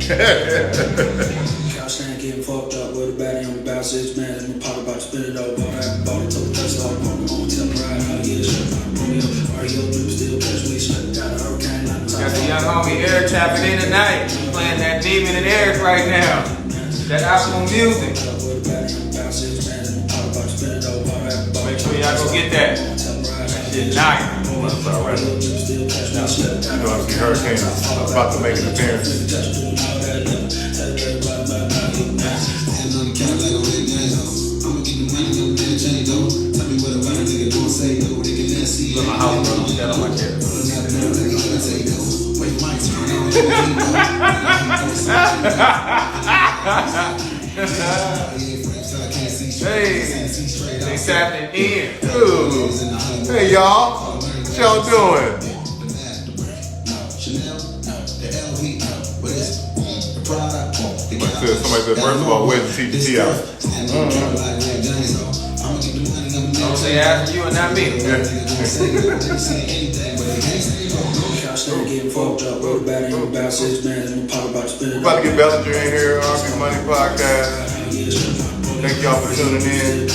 Stand getting fucked up with a baddie on about 6 bands in my pocket, about to spin it all. Bought it, told the person all wrong. Tell me right how you shut up. REO drip still catch me slipped out of hurricane. Got the young homie Eric tapping in tonight. Playing that Demon and Eric right now. That Optimal Music. Make sure y'all go get that. That shit nice. That's all right. You know, I see Hurricane is about to make an appearance. Look at my house, bro. Get on my chair. Hey, they tapping in. Ooh. Hey, y'all. What y'all doing? Somebody said, first of all, where's the TGT out? Don't say after you and not me. We're about to get Bellinger in here, R&B Money Podcast. Thank y'all for tuning in.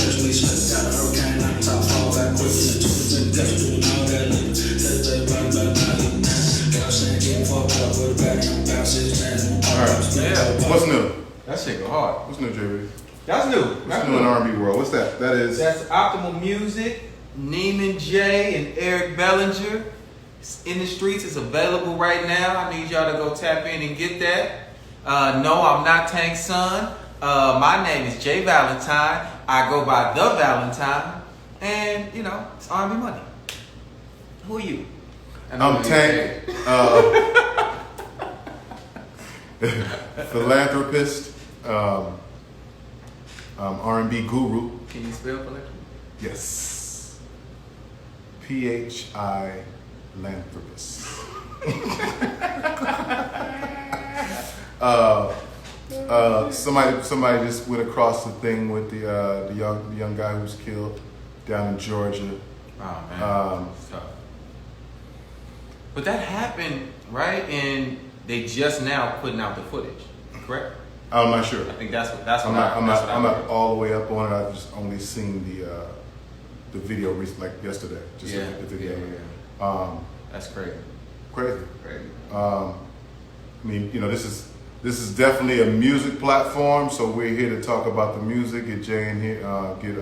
Alright, Yeah. What's new? That shit go hard. What's new, JB? That's new. What's new in R&B world? What's that? That's Optimal Music, Neiman J and Eric Bellinger. It's in the streets. It's available right now. I need y'all to go tap in and get that. No, I'm not Tank's son. My name is Jay Valentine. I go by The Valentine. And, you know, it's R&B Money. Who are you? I'm Tank. Philanthropist. R&B guru. Can you spell philanthropy? Yes. PHI Philanthropist. Somebody just went across the thing with the young guy who was killed down in Georgia. Oh man. But that happened, right? And they just now putting out the footage, correct? I'm not sure. I think that's what I'm not all the way up on it. I've just only seen the video recently, like yesterday. Just the video. Yeah. That's crazy. Crazy. I mean, you know, this is definitely a music platform, so we're here to talk about the music. Get Jay in here, get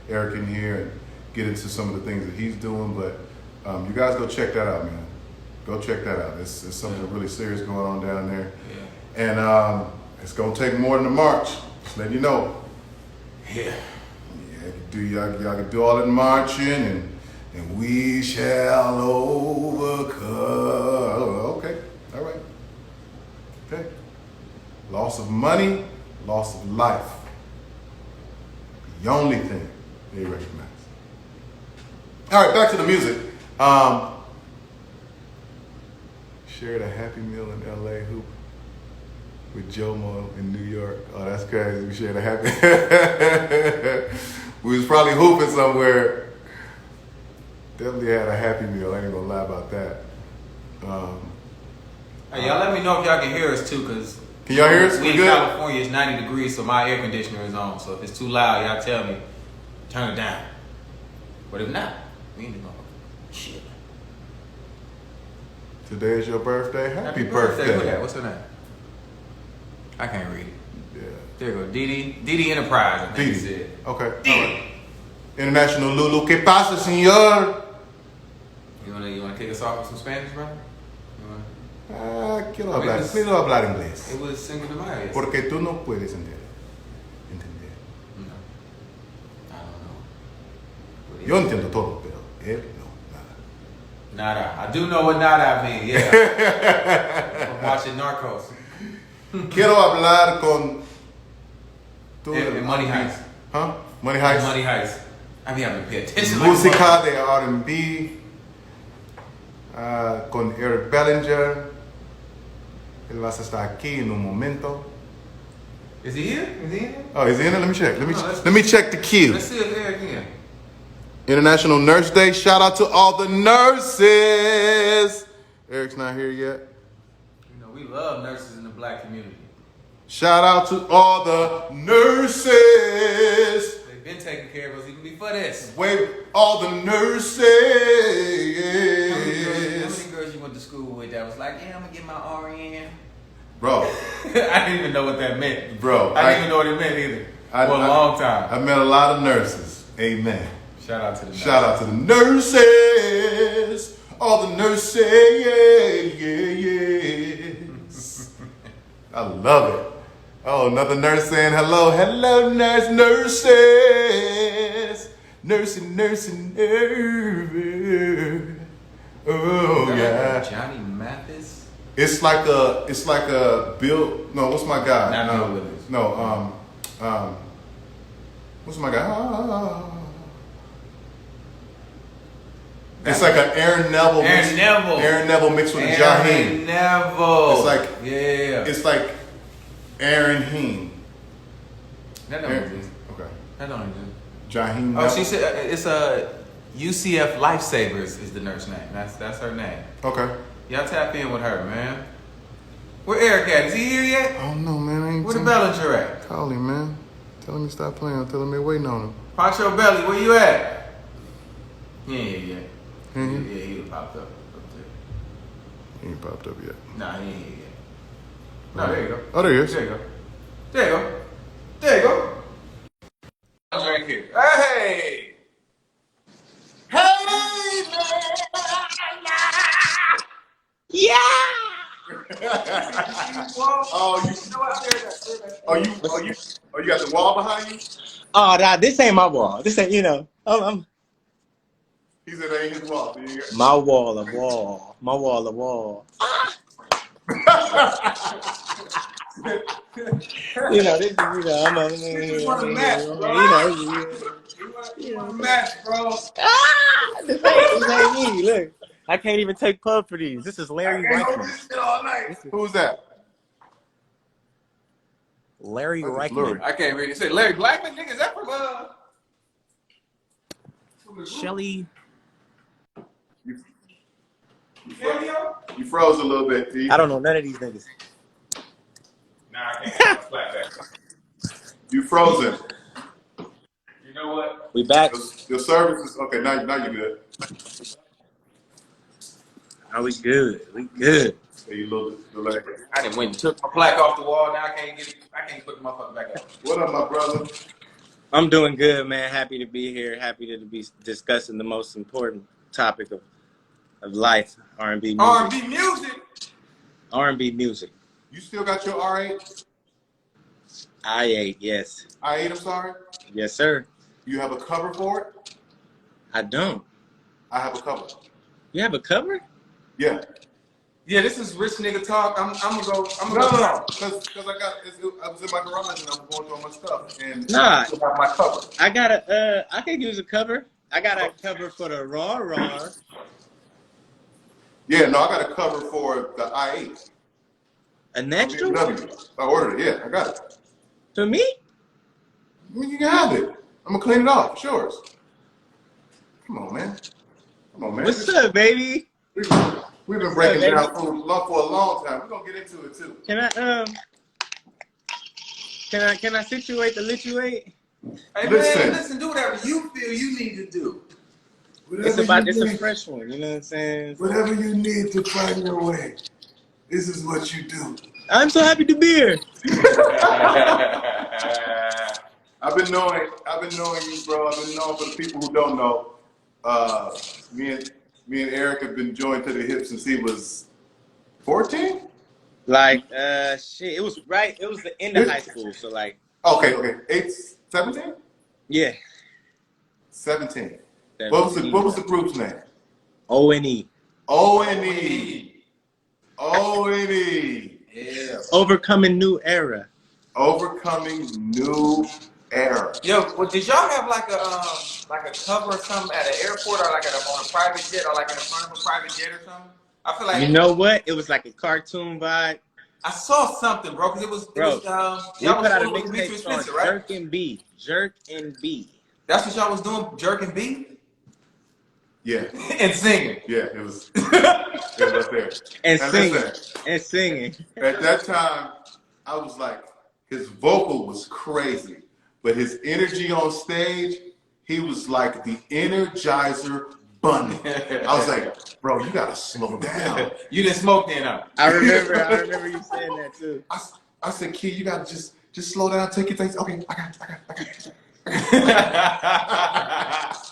Eric in here, and get into some of the things that he's doing. But you guys go check that out, man. Go check that out. It's something really serious going on down there. Yeah. And it's gonna take more than a march. Just letting you know. Yeah. Y'all can do all that marching, and we shall overcome. Okay. All right. Okay. Loss of money, loss of life. The only thing they recognize. All right, back to the music. Shared a Happy Meal in LA hoop with Jomo in New York. Oh, that's crazy. We shared a happy. We was probably hooping somewhere. Definitely had a Happy Meal. I ain't gonna lie about that. Hey, y'all let me know if y'all can hear us too, cause can y'all hear us? We in good? California, it's 90 degrees, so my air conditioner is on. So if it's too loud, y'all tell me, turn it down. But if not, we ain't gonna shit. Today is your birthday. Happy birthday. Who that? What's her name? I can't read it. Yeah. There you go. Didi Enterprise, I think Didi. you said. Okay. All right. International Lulu. ¿Qué pasa, señor? You wanna kick us off with some Spanish, bro? Quiero hablar inglés. It was Cinco de Mayo. Porque tú no puedes entender. No. I don't know. Yo entiendo todo, pero él no, nada. Nada. I do know what nada means, yeah. I'm watching Narcos. Quiero hablar con tú. And Money Heist. Huh? Money Heist. Money Heist. I mean, I haven't paid attention. Música de R&B. Con Eric Bellinger. Él va a estar aquí en un momento. Is he here? Is he here? Oh, is he in it? Let me check. Let me check the queue. Let's see if Eric here. International Nurse Day. Shout out to all the nurses. Eric's not here yet. You know We love nurses in the black community. Shout out to all the nurses. They've been taking care of us even before this. Wait, all the nurses. How many girls you went to school with that was like, yeah, I'm gonna get my RN? Bro. I didn't even know what that meant. Bro. I didn't even know what it meant either. For a long time. I met a lot of nurses. Amen. Shout out to the nurses. Shout out to the nurses. All the nurses. I love it. Oh, another nurse saying hello. Hello, nurses. Nursing. Oh, yeah. Johnny Mathis? It's like a Bill. No, what's my guy? Not Bill Willis. No, what's my guy? It's like an Aaron Neville. Aaron Neville mixed with a Jaheim. Aaron Neville. It's like yeah. It's like Aaron Heen. That don't exist. Okay. That don't exist. Jaheim. Oh, she said it's a UCF Lifesavers is the nurse name. That's her name. Okay. Y'all tap in with her, man. Where Eric at? Is he here yet? I don't know, man. I ain't Where the Bellinger at? Call him, man. Tell him to stop playing. I'll tell him they're waiting on him. Pancho Belly, where you at? He ain't here yet. Mm-hmm. Yeah, he popped up there. He ain't popped up yet. Nah, he ain't here yet. No, there you go. Oh, there he is. There you go. There you go. There you go. Right here. Hey! Hey, Yeah! you got the wall behind you? Oh, nah, this ain't my wall. This ain't, I'm He said that ain't his wall. So my wall of wall. My wall of wall. This is, I'm a, just want a match, bro. You want a match, bro. This ain't me. Look, I can't even take pub for these. This is Larry Reichman. Who's that? Larry Reichman. I can't read it. Say Larry Blackman, nigga. Is that from Shelly. You froze a little bit, T. I don't know none of these niggas. Nah, I can't flat back. You frozen. You know what? We back. Your service is okay. Now you're good. Are we good? We good. Hey, you little delay. I done went and took my plaque off the wall. Now I can't put the motherfucker back up. What up, my brother? I'm doing good, man. Happy to be here. Happy to be discussing the most important topic of life, R&B music. R&B music. R&B music. You still got your R8? I8, yes. I8, I'm sorry? Yes, sir. You have a cover for it? I don't. I have a cover. You have a cover? Yeah. Yeah, this is rich nigga talk. I'm gonna go. No. Because I was in my garage and I'm going through all my stuff. And Nah. I still have my cover. I can use a cover. I got a cover for the Raw. Yeah, no, I got a cover for the I8. An extra one? I ordered it, yeah, I got it. For me? Well, you can have it. I'm going to clean it off, it's yours. Come on, man. What's up, baby? We've been breaking down for a long time. We're going to get into it, too. Can I situate the lituate? Hey, listen, do whatever you feel you need to do. It's a fresh one, you know what I'm saying? Whatever you need to find your way, this is what you do. I'm so happy to be here. I've been knowing you, bro. I've been knowing for the people who don't know. Me and Eric have been joined to the hip since he was 14. Like, shit. It was the end of high school, so like. Okay. 17? Yeah. 17. What was the group's name? O-N-E. Yeah. Overcoming New Era. Overcoming New Era. Yo, well, did y'all have like a cover or something at an airport or like on a private jet or like in the front of a private jet or something? I feel like you know what? It was like a cartoon vibe. I saw something, bro, because it was we put out a mixtape called right? Jerk and B. That's what y'all was doing, Jerk and B? Yeah. and singing. Yeah, it was up there. And singing. Listen, And singing. at that time, I was like, his vocal was crazy, but his energy on stage, he was like the Energizer Bunny. I was like, bro, you gotta slow down. You didn't smoke then, huh? I remember you saying that too. I said, kid, you gotta just slow down, take your things. Okay, I got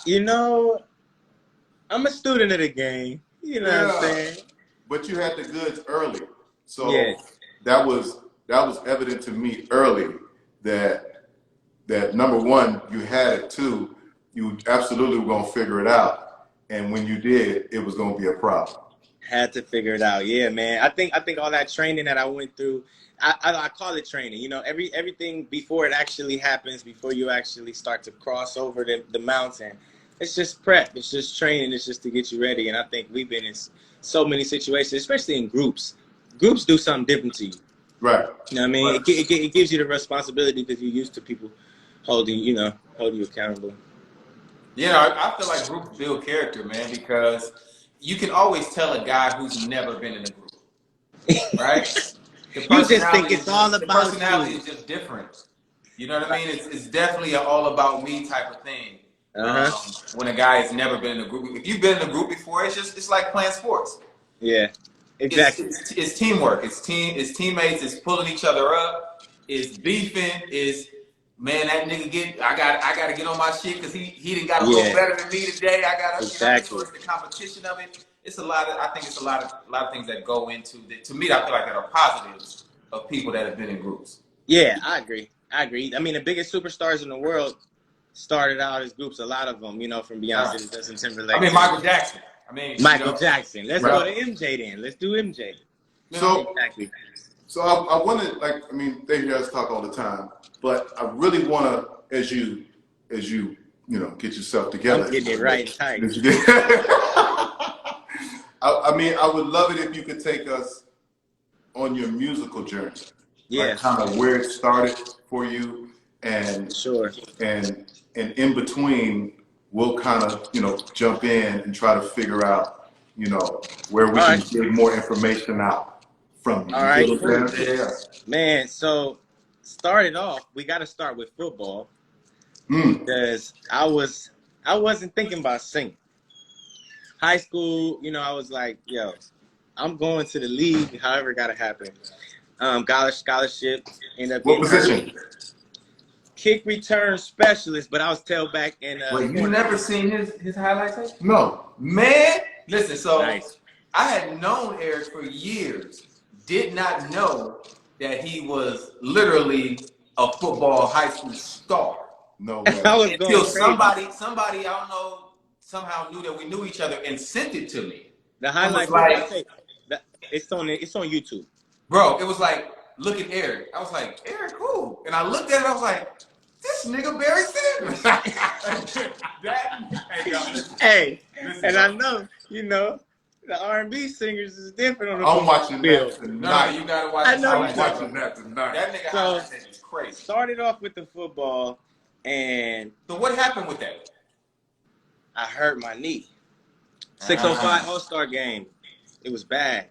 you. You know, I'm a student of the game. You know what I'm saying? But you had the goods early. So Yeah. that was evident to me early that number one, you had it. Two, you absolutely were gonna figure it out. And when you did, it was gonna be a problem. Had to figure it out. Yeah, man. I think all that training that I went through, I call it training. You know, everything before it actually happens, before you actually start to cross over the mountain, it's just prep. It's just training. It's just to get you ready. And I think we've been in so many situations, especially in groups. Groups do something different to you. Right. You know what I mean? Right. It gives you the responsibility because you're used to people holding you accountable. You know, I feel like groups build character, man, because you can always tell a guy who's never been in a group, right? You just think it's all about the personality you. is just different. You know what I mean? It's definitely an all about me type of thing. When a guy has never been in a group, if you've been in a group before, it's like playing sports. Yeah, exactly. It's teamwork. It's teammates. It's pulling each other up. It's beefing. It's man, that nigga I gotta get on my shit because he done got a little better than me today. I gotta exactly. So it's the competition of it. It's a lot of things that go into that. To me, I feel like that are positives of people that have been in groups. Yeah, I agree. I mean, the biggest superstars in the world started out as groups. A lot of them, from Beyonce to Justin Timberlake. I mean, Michael Jackson. Michael Jackson. Let's go to MJ then. Let's do MJ. So exactly. So I want to they hear us talk all the time, but I really want to, as you get yourself together. I'm getting it right tight. I would love it if you could take us on your musical journey. Yeah. Like kind of where it started for you, and sure. And in between, we'll kind of jump in and try to figure out where we can get more information out from you. All right. Cool. Yeah. Man, so started off, we got to start with football because I wasn't thinking about singing. High school, I was like, yo, I'm going to the league. However, it got to happen. Got a scholarship. Ended up what position? Kick return specialist, but I was tailback in. Wait, you never seen his highlights? No, man. Listen, so nice. I had known Eric for years. Did not know that he was literally a football high school star. No way. I was Until somebody I don't know somehow knew that we knew each other and sent it to me. The highlight, it's on YouTube. Bro, it was like, look at Eric. I was like, Eric, who? And I looked at it, I was like, this nigga Barry Sanders. Hey, and I know, the R&B singers is different on the I'm watching that tonight. No, you gotta watch I know I'm watching that tonight. That nigga is crazy. Started off with the football, and so what happened with that? I hurt my knee. 605 All-Star game. It was bad.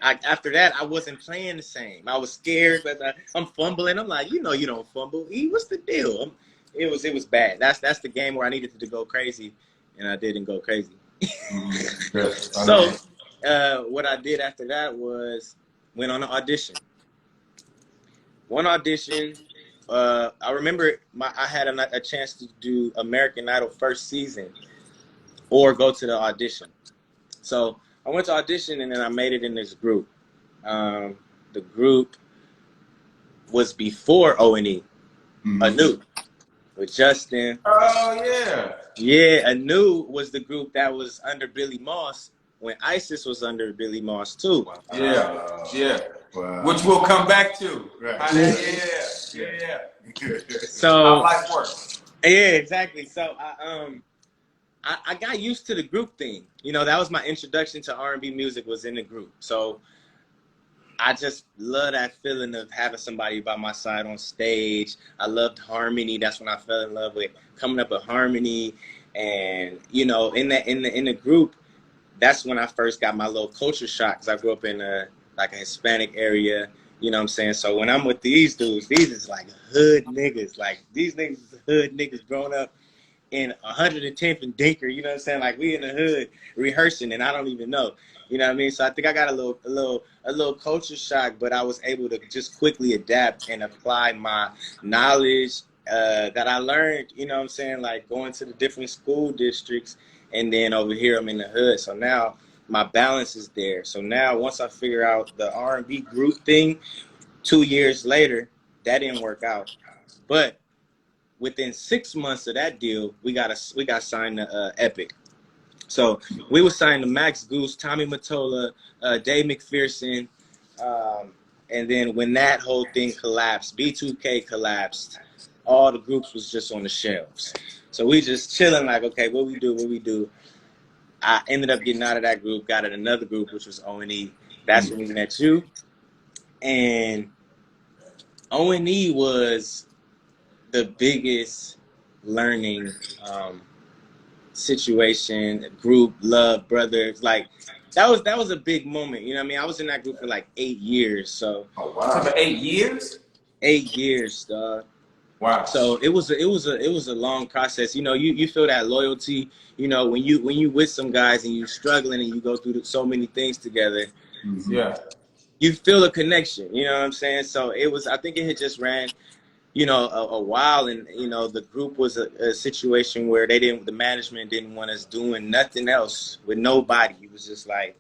After that, I wasn't playing the same. I was scared, but I'm fumbling. I'm like, you don't fumble. What's the deal? It was bad. That's the game where I needed to go crazy, and I didn't go crazy. So what I did after that was went on an audition. One audition. I remember I had a chance to do American Idol first season or go to the audition. So I went to audition, and then I made it in this group. The group was before O&E, Anu, with Justin. Oh, yeah. Yeah, Anu was the group that was under Billy Moss when ISIS was under Billy Moss, too. Yeah. Wow. Which we'll come back to. Right. Yeah. So how life works. Yeah, exactly. So I got used to the group thing. That was my introduction to R&B music, was in the group. So I just love that feeling of having somebody by my side on stage. I loved harmony. That's when I fell in love with coming up with harmony And you know, in the group, that's when I first got my little culture shock, because I grew up in a Hispanic area. You know what I'm saying? So when I'm with these dudes, these is like hood niggas. Like these niggas is hood niggas growing up in 110th and Dinker. You know what I'm saying? Like we in the hood rehearsing, and I don't even know. You know what I mean? So I think I got a little culture shock, but I was able to just quickly adapt and apply my knowledge that I learned. You know what I'm saying? Like going to the different school districts, and then over here I'm in the hood. So now my balance is there. So now once I figure out the R&B group thing, 2 years later, that didn't work out. But within 6 months of that deal, we got signed to Epic. So we were signed to Max Goose, Tommy Mottola, Dave McPherson, and then when that whole thing collapsed, B2K collapsed, all the groups was just on the shelves. So we just chilling like, okay, what we do? I ended up getting out of that group, got in another group, which was O&E. That's when we met you. And O&E was the biggest learning situation, group, love, brothers. Like, that was a big moment. You know what I mean? I was in that group for like 8 years. So. Oh, wow. For 8 years? 8 years, dog. Wow. So it was a long process. You know, you feel that loyalty. You know, when you with some guys and you struggling and you go through so many things together. Mm-hmm. Yeah. You feel a connection. You know what I'm saying? So I think it had just ran, you know, a while, and you know the group was a situation where the management didn't want us doing nothing else with nobody. It was just like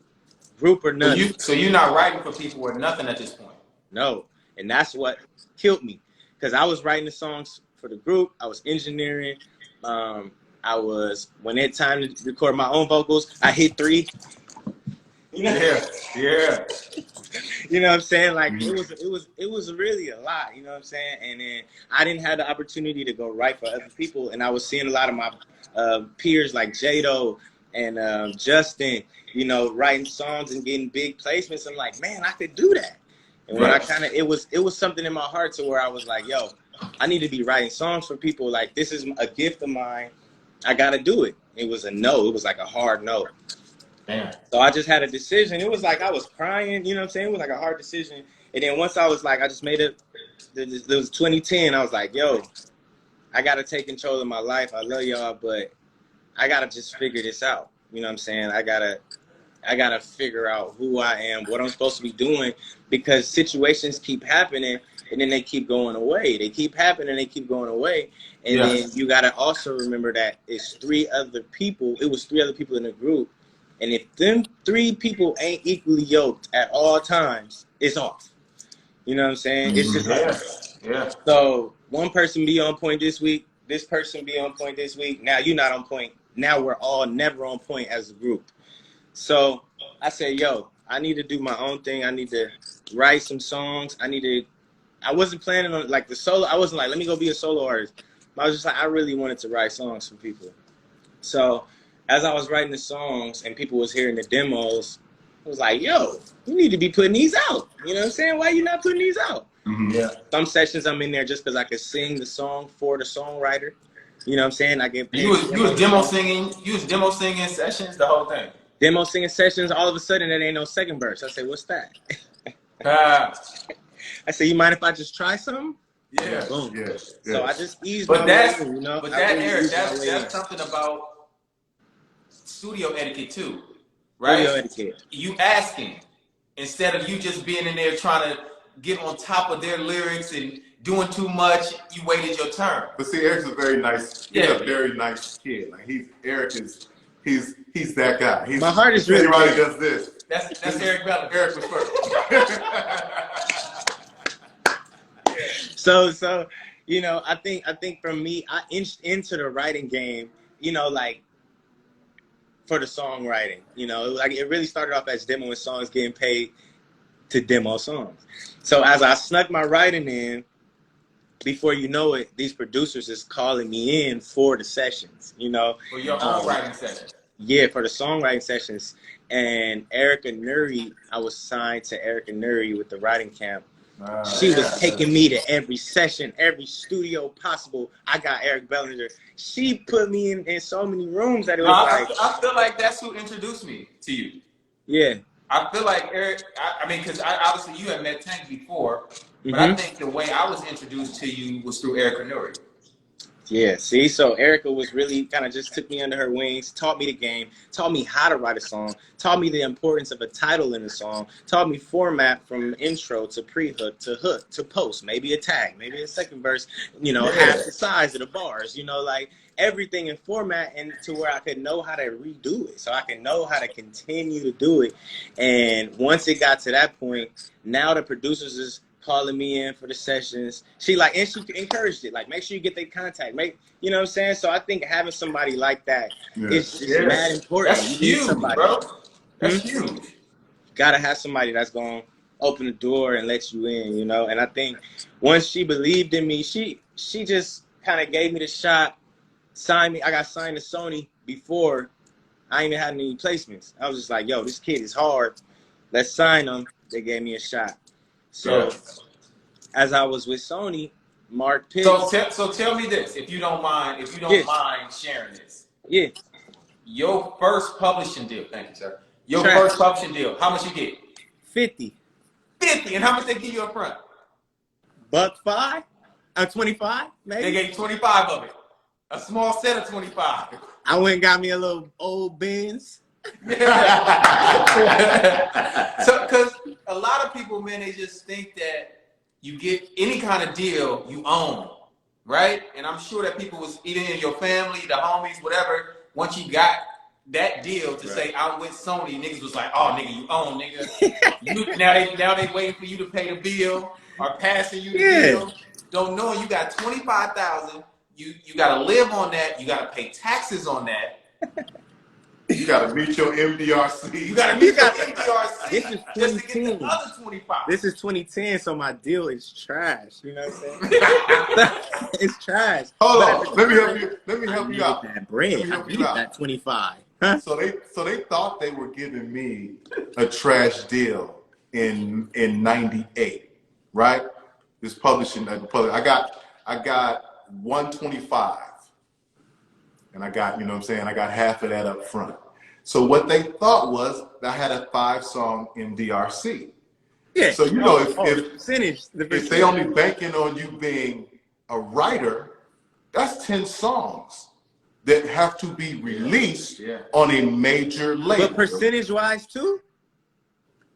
group or nothing. So you're not writing for people or nothing at this point? No, and that's what killed me, because I was writing the songs for the group. I was engineering. When it's time to record my own vocals, I hit 3. You know? Yeah. You know what I'm saying? Like it was really a lot. You know what I'm saying? And then I didn't have the opportunity to go write for other people, and I was seeing a lot of my peers like Jado and Justin, you know, writing songs and getting big placements. I'm like, man, I could do that. And when it was something in my heart to where I was like, yo, I need to be writing songs for people. Like, this is a gift of mine. I got to do it. It was a no. It was like a hard no. Damn. So I just had a decision. It was like I was crying. You know what I'm saying? It was like a hard decision. And then once I was like, I just made it. It was 2010. I was like, yo, I got to take control of my life. I love y'all, but I got to just figure this out. You know what I'm saying? I gotta figure out who I am, what I'm supposed to be doing, because situations keep happening and then they keep going away. They keep happening, they keep going away. And then you gotta also remember that it's 3 other people. It was 3 other people in the group. And if them 3 people ain't equally yoked at all times, it's off. You know what I'm saying? It's just off. Yeah. So one person be on point this week, this person be on point this week. Now you're not on point. Now we're all never on point as a group. So I said, yo, I need to do my own thing. I need to write some songs. I wasn't planning on like the solo. I wasn't like, let me go be a solo artist. I was just like, I really wanted to write songs for people. So as I was writing the songs and people was hearing the demos, I was like, yo, you need to be putting these out. You know what I'm saying? Why you not putting these out? Mm-hmm. Yeah. Some sessions I'm in there just because I could sing the song for the songwriter. You know what I'm saying? I get paid. You was demo singing. You was demo singing sessions, the whole thing. Demo singing sessions. All of a sudden, there ain't no second verse. I say, what's that? I say, you mind if I just try something? Yeah. Boom. Yes. So I just eased But my that's way in, you know? but that Eric, that's something about studio etiquette too, right? Studio etiquette. You asking instead of you just being in there trying to get on top of their lyrics and doing too much. You waited your turn. But see, Eric's a very nice. He's a very nice kid. Like he's that guy. My heart is really everybody big. does this. That's Eric Bellinger. Eric was first. So you know, I think for me, I inched into the writing game, you know, like for the songwriting. You know, it really started off as demoing songs, getting paid to demo songs. So as I snuck my writing in, before you know it, these producers is calling me in for the sessions, you know. For your own writing sessions. Yeah, for the songwriting sessions. And Erica Nuri, I was signed to Erica Nuri with the writing camp. She was taking me to every session, every studio possible. I got Eric Bellinger. She put me in so many rooms that it was I feel like that's who introduced me to you. Yeah. I feel like Eric, I mean, because obviously you had met Tank before, but I think the way I was introduced to you was through Erica Nuri. Yeah, see, so Erica was really kind of just took me under her wings, taught me the game, taught me how to write a song, taught me the importance of a title in a song, taught me format from intro to pre-hook to hook to post, maybe a tag, maybe a second verse, half the size of the bars, like everything in format, and to where I could know how to redo it, so I can know how to continue to do it. And once it got to that point, now the producers is calling me in for the sessions. She encouraged it. Like, make sure you get their contact. You know what I'm saying? So I think having somebody like that is mad important. That's huge, bro. That's huge. Gotta have somebody that's gonna open the door and let you in, And I think once she believed in me, she just kind of gave me the shot, signed me. I got signed to Sony before I even had any placements. I was just like, yo, this kid is hard. Let's sign him. They gave me a shot. So, as I was with Sony, Mark Pitts. So tell me this, if you don't mind mind sharing this. Yeah. Your first publishing deal, thank you, sir. First publishing deal, how much you get? 50. 50, and how much they give you up front? $5? 25, maybe. They gave you 25 of it. A small set of 25. I went and got me a little old Benz. So, because a lot of people, man, they just think that you get any kind of deal you own, right? And I'm sure that people was either in your family, the homies, whatever. Once you got that deal to say I'm with Sony, niggas was like, "Oh, nigga, you own, nigga." now they waiting for you to pay the bill or passing you the bill. Don't know you got 25,000. You got to live on that. You got to pay taxes on that. You gotta meet your MDRC. You gotta meet your MDRC. This is 2010. Just to get the other 25. This is 2010, so my deal is trash. You know what I'm saying? It's trash. Hold on. Let me help you. Let me help you out. That bread. I need that 25. Huh? So they thought they were giving me a trash deal in '98, right? This publishing. I got 125. And I got, I got half of that up front. So what they thought was that I had a 5-song MDRC. Yeah. So, if they only banking on you being a writer, that's 10 songs that have to be released on a major label. But percentage-wise, too?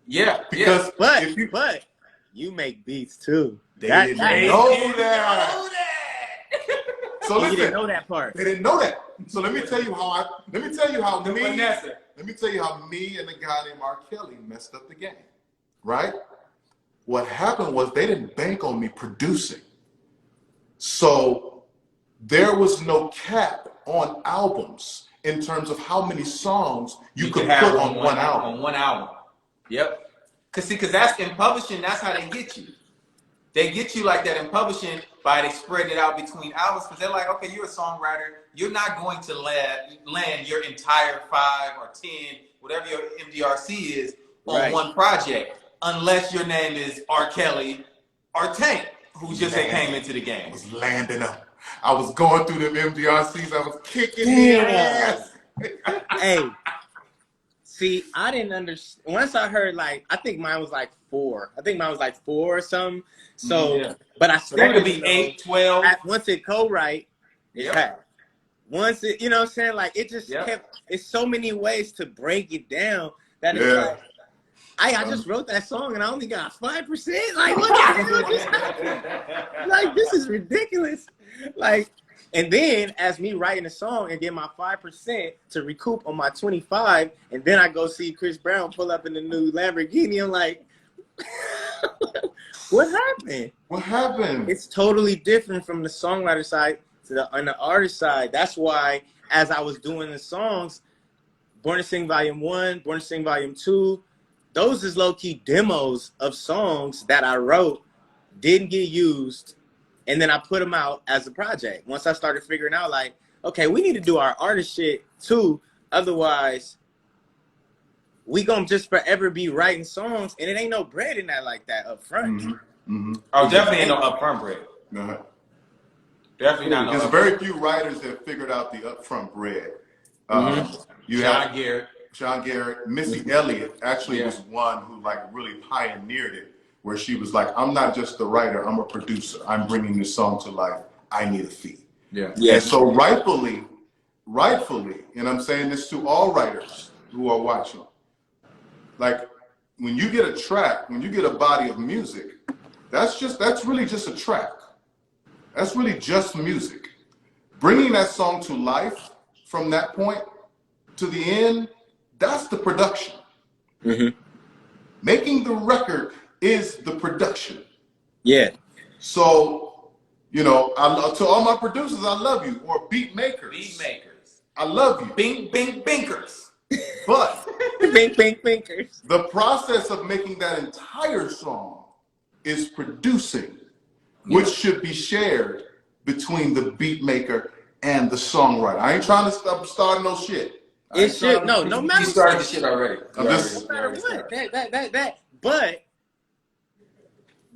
Yeah. Because but you make beats, too. They didn't know that. So listen, didn't know that part. They didn't know that. So let me tell you how me and the guy named R. Kelly messed up the game. Right? What happened was they didn't bank on me producing. So there was no cap on albums in terms of how many songs you could put on one album. On one album. Yep. Because that's in publishing, that's how they get you. They get you like that in publishing by they spread it out between albums, because they're like, okay, you're a songwriter. You're not going to land your entire 5 or 10, whatever your MDRC is, on one project, unless your name is R. Kelly or Tank, who just came into the game. I was landing up. I was going through them MDRCs. I was kicking their ass. Hey, see, I didn't understand. Once I heard, I think mine was 4. I think mine was 4 or something. So, but I still that could be 8, 12. Once it co-write, it's half. Once it, you know what I'm saying? It just kept, it's so many ways to break it down that it's I just wrote that song and I only got 5%. What the hell just happened? This is ridiculous. And then as me writing a song and get my 5% to recoup on my 25, and then I go see Chris Brown pull up in the new Lamborghini, I'm like, what happened? What happened? It's totally different from the songwriter side to on the artist side. That's why as I was doing the songs, Born to Sing Volume 1, Born to Sing Volume 2, those is low-key demos of songs that I wrote, didn't get used, and then I put them out as a project. Once I started figuring out, okay, we need to do our artist shit too, otherwise we gonna just forever be writing songs, and it ain't no bread in that like that up front. Mm-hmm. Oh, definitely ain't no upfront bread. Uh-huh. Definitely not no There's upfront. very few writers that figured out the upfront bread. You Sean have Garrett. Sean Garrett. Missy Elliott actually was one who like really pioneered it, where she was like, I'm not just the writer, I'm a producer. I'm bringing this song to life. I need a fee. Yeah. And so rightfully, and I'm saying this to all writers who are watching, like when you get a track, when you get a body of music, that's really just a track. That's really just music. Bringing that song to life from that point to the end, that's the production. Mm-hmm. Making the record is the production. Yeah. So, you know, to all my producers, I love you. Or beat makers. Beat makers. I love you. Bing, bing, binkers. But Bink, bink, binkers. the process of making that entire song is producing, which should be shared between the beat maker and the songwriter. I ain't trying to stop starting no shit. It should no matter. You started the shit already. I'm just, No matter what. That. But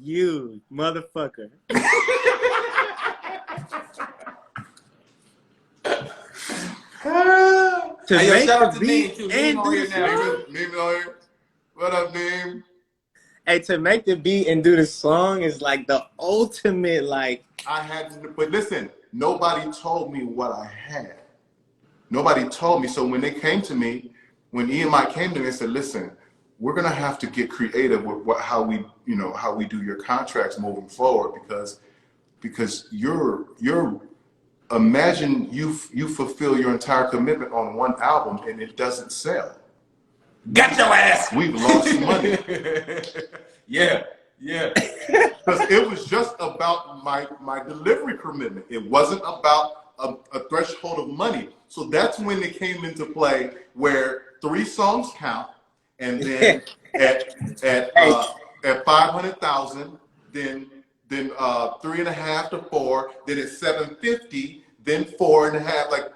you motherfucker. To Hey, yo, make shout out the to Neem, beat too. and Neem do on the here now. song. Neem on here. What up, Neem? Hey, to make the beat and do the song is like the ultimate, like. But listen, nobody told me what I had. Nobody told me. So when they came to me, when EMI came to me, they said, listen, we're gonna have to get creative with how we do your contracts moving forward because you're imagine you fulfill your entire commitment on one album and it doesn't sell. Got your ass. We've lost money. Yeah. Because it was just about my delivery commitment. It wasn't about a threshold of money. So that's when it came into play where 3 songs count, and then at 500,000, then 3.5 to 4, then at 750, then 4.5. Like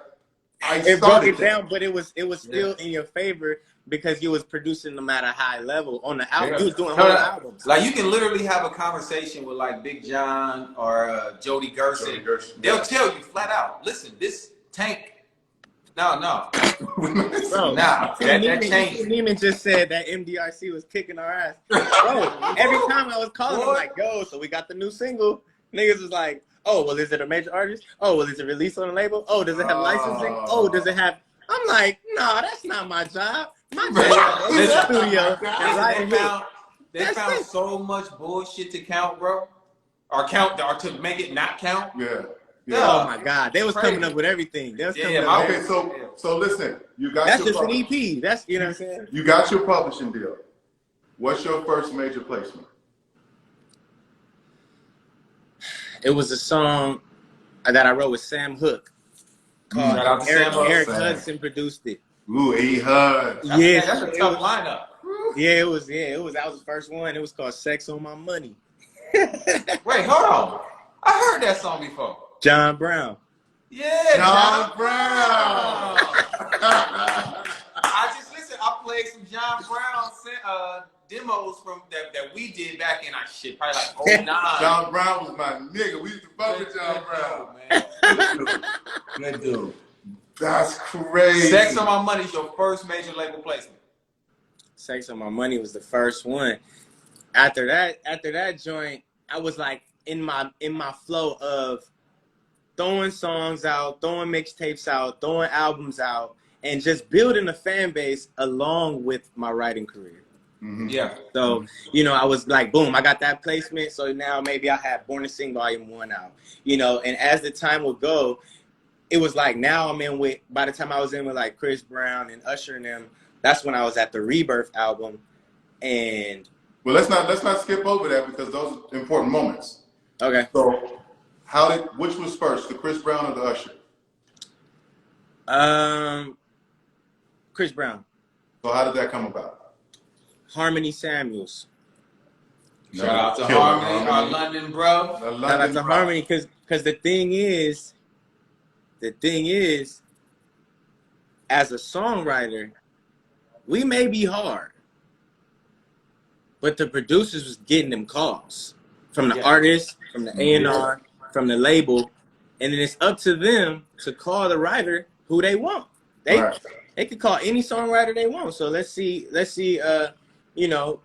It broke it down, but it was still in your favor because you was producing them at a high level on the album. You was doing whole albums. Like you can literally have a conversation with like Big John or Jody Gerson. They'll tell you flat out, listen, this Tank. No. Bro, Nah, that changed. Neiman just said that MDRC was kicking our ass. Bro, every time I was calling him like, yo, so we got the new single. Niggas was like, oh, well, is it a major artist? Oh, well, is it released on a label? Oh, does it have licensing? Oh, does it have... I'm like, nah, that's not my job. My job is the studio. They found so much bullshit to count, bro. Or to make it not count. Yeah. Oh my God, they was coming up with everything. They was coming up with everything. So listen, you got that's your just an EP. That's, you know what I'm saying? You got your publishing deal. What's your first major placement? It was a song that I wrote with Sam Hook. Shout out to Sam Hook. Eric Hudson produced it. Ooh, E. Hud. Yeah, that's a tough lineup. Yeah, it was. That was the first one. It was called "Sex on My Money." Wait, hold on. I heard that song before. John Brown. Yeah, John Brown. I played some John Brown demos from that we did back in probably like 09. John Brown was my nigga. We used to fuck with John Brown. Good dude. That's crazy. Sex on My Money is your first major label placement. Sex on My Money was the first one. After that joint, I was like in my flow of throwing songs out, throwing mixtapes out, throwing albums out, and just building a fan base along with my writing career. Mm-hmm. Yeah. So, I was like, boom, I got that placement. So now maybe I have Born to Sing Volume 1 out, and as the time would go, it was like now I'm in with, by the time I was in with like Chris Brown and Usher and them, that's when I was at the Rebirth album. And well, let's not skip over that because those are important moments. okay. So which was first, the Chris Brown or the Usher? Chris Brown. So how did that come about? Harmony Samuels. Shout out to Harmony, our London bro. Shout out to Harmony, because the thing is, as a songwriter, we may be hard, but the producers was getting them calls. from the Yeah. artist, from the A&R, from the label, and then it's up to them to call the writer who they want. They could call any songwriter they want. So let's see, you know,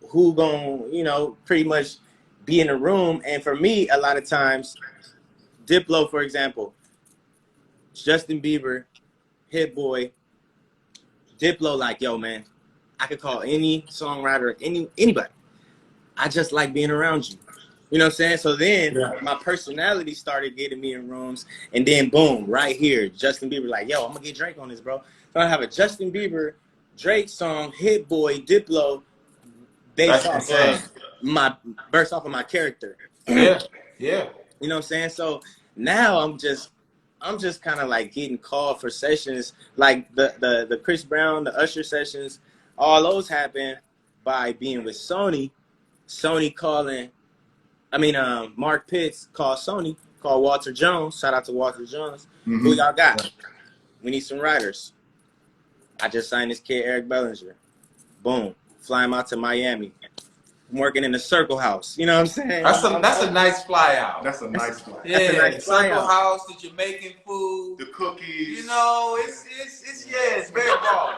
who gon', you know, pretty much be in the room. And for me, a lot of times, Diplo, for example, Justin Bieber, Hit Boy, Diplo, like, yo, man, I could call any songwriter, anybody. I just like being around you. You know what I'm saying? So then my personality started getting me in rooms, and then boom, right here, Justin Bieber, like, yo, I'm gonna get Drake on this, bro. So I have a Justin Bieber, Drake song, Hit Boy, Diplo, based off of my character. Yeah. You know what I'm saying? So now I'm just kind of like getting called for sessions, like the Chris Brown, the Usher sessions. All those happen by being with Sony. Sony calling, Mark Pitts called Sony, called Walter Jones. Shout out to Walter Jones. Mm-hmm. Who y'all got? We need some writers. I just signed this kid, Eric Bellinger. Boom. Fly him out to Miami. I'm working in the Circle House. You know what I'm saying? That's a nice fly out. That's a nice fly. Yeah, That's a nice fly Circle out. House, the Jamaican food, The cookies. you know, it's very ball,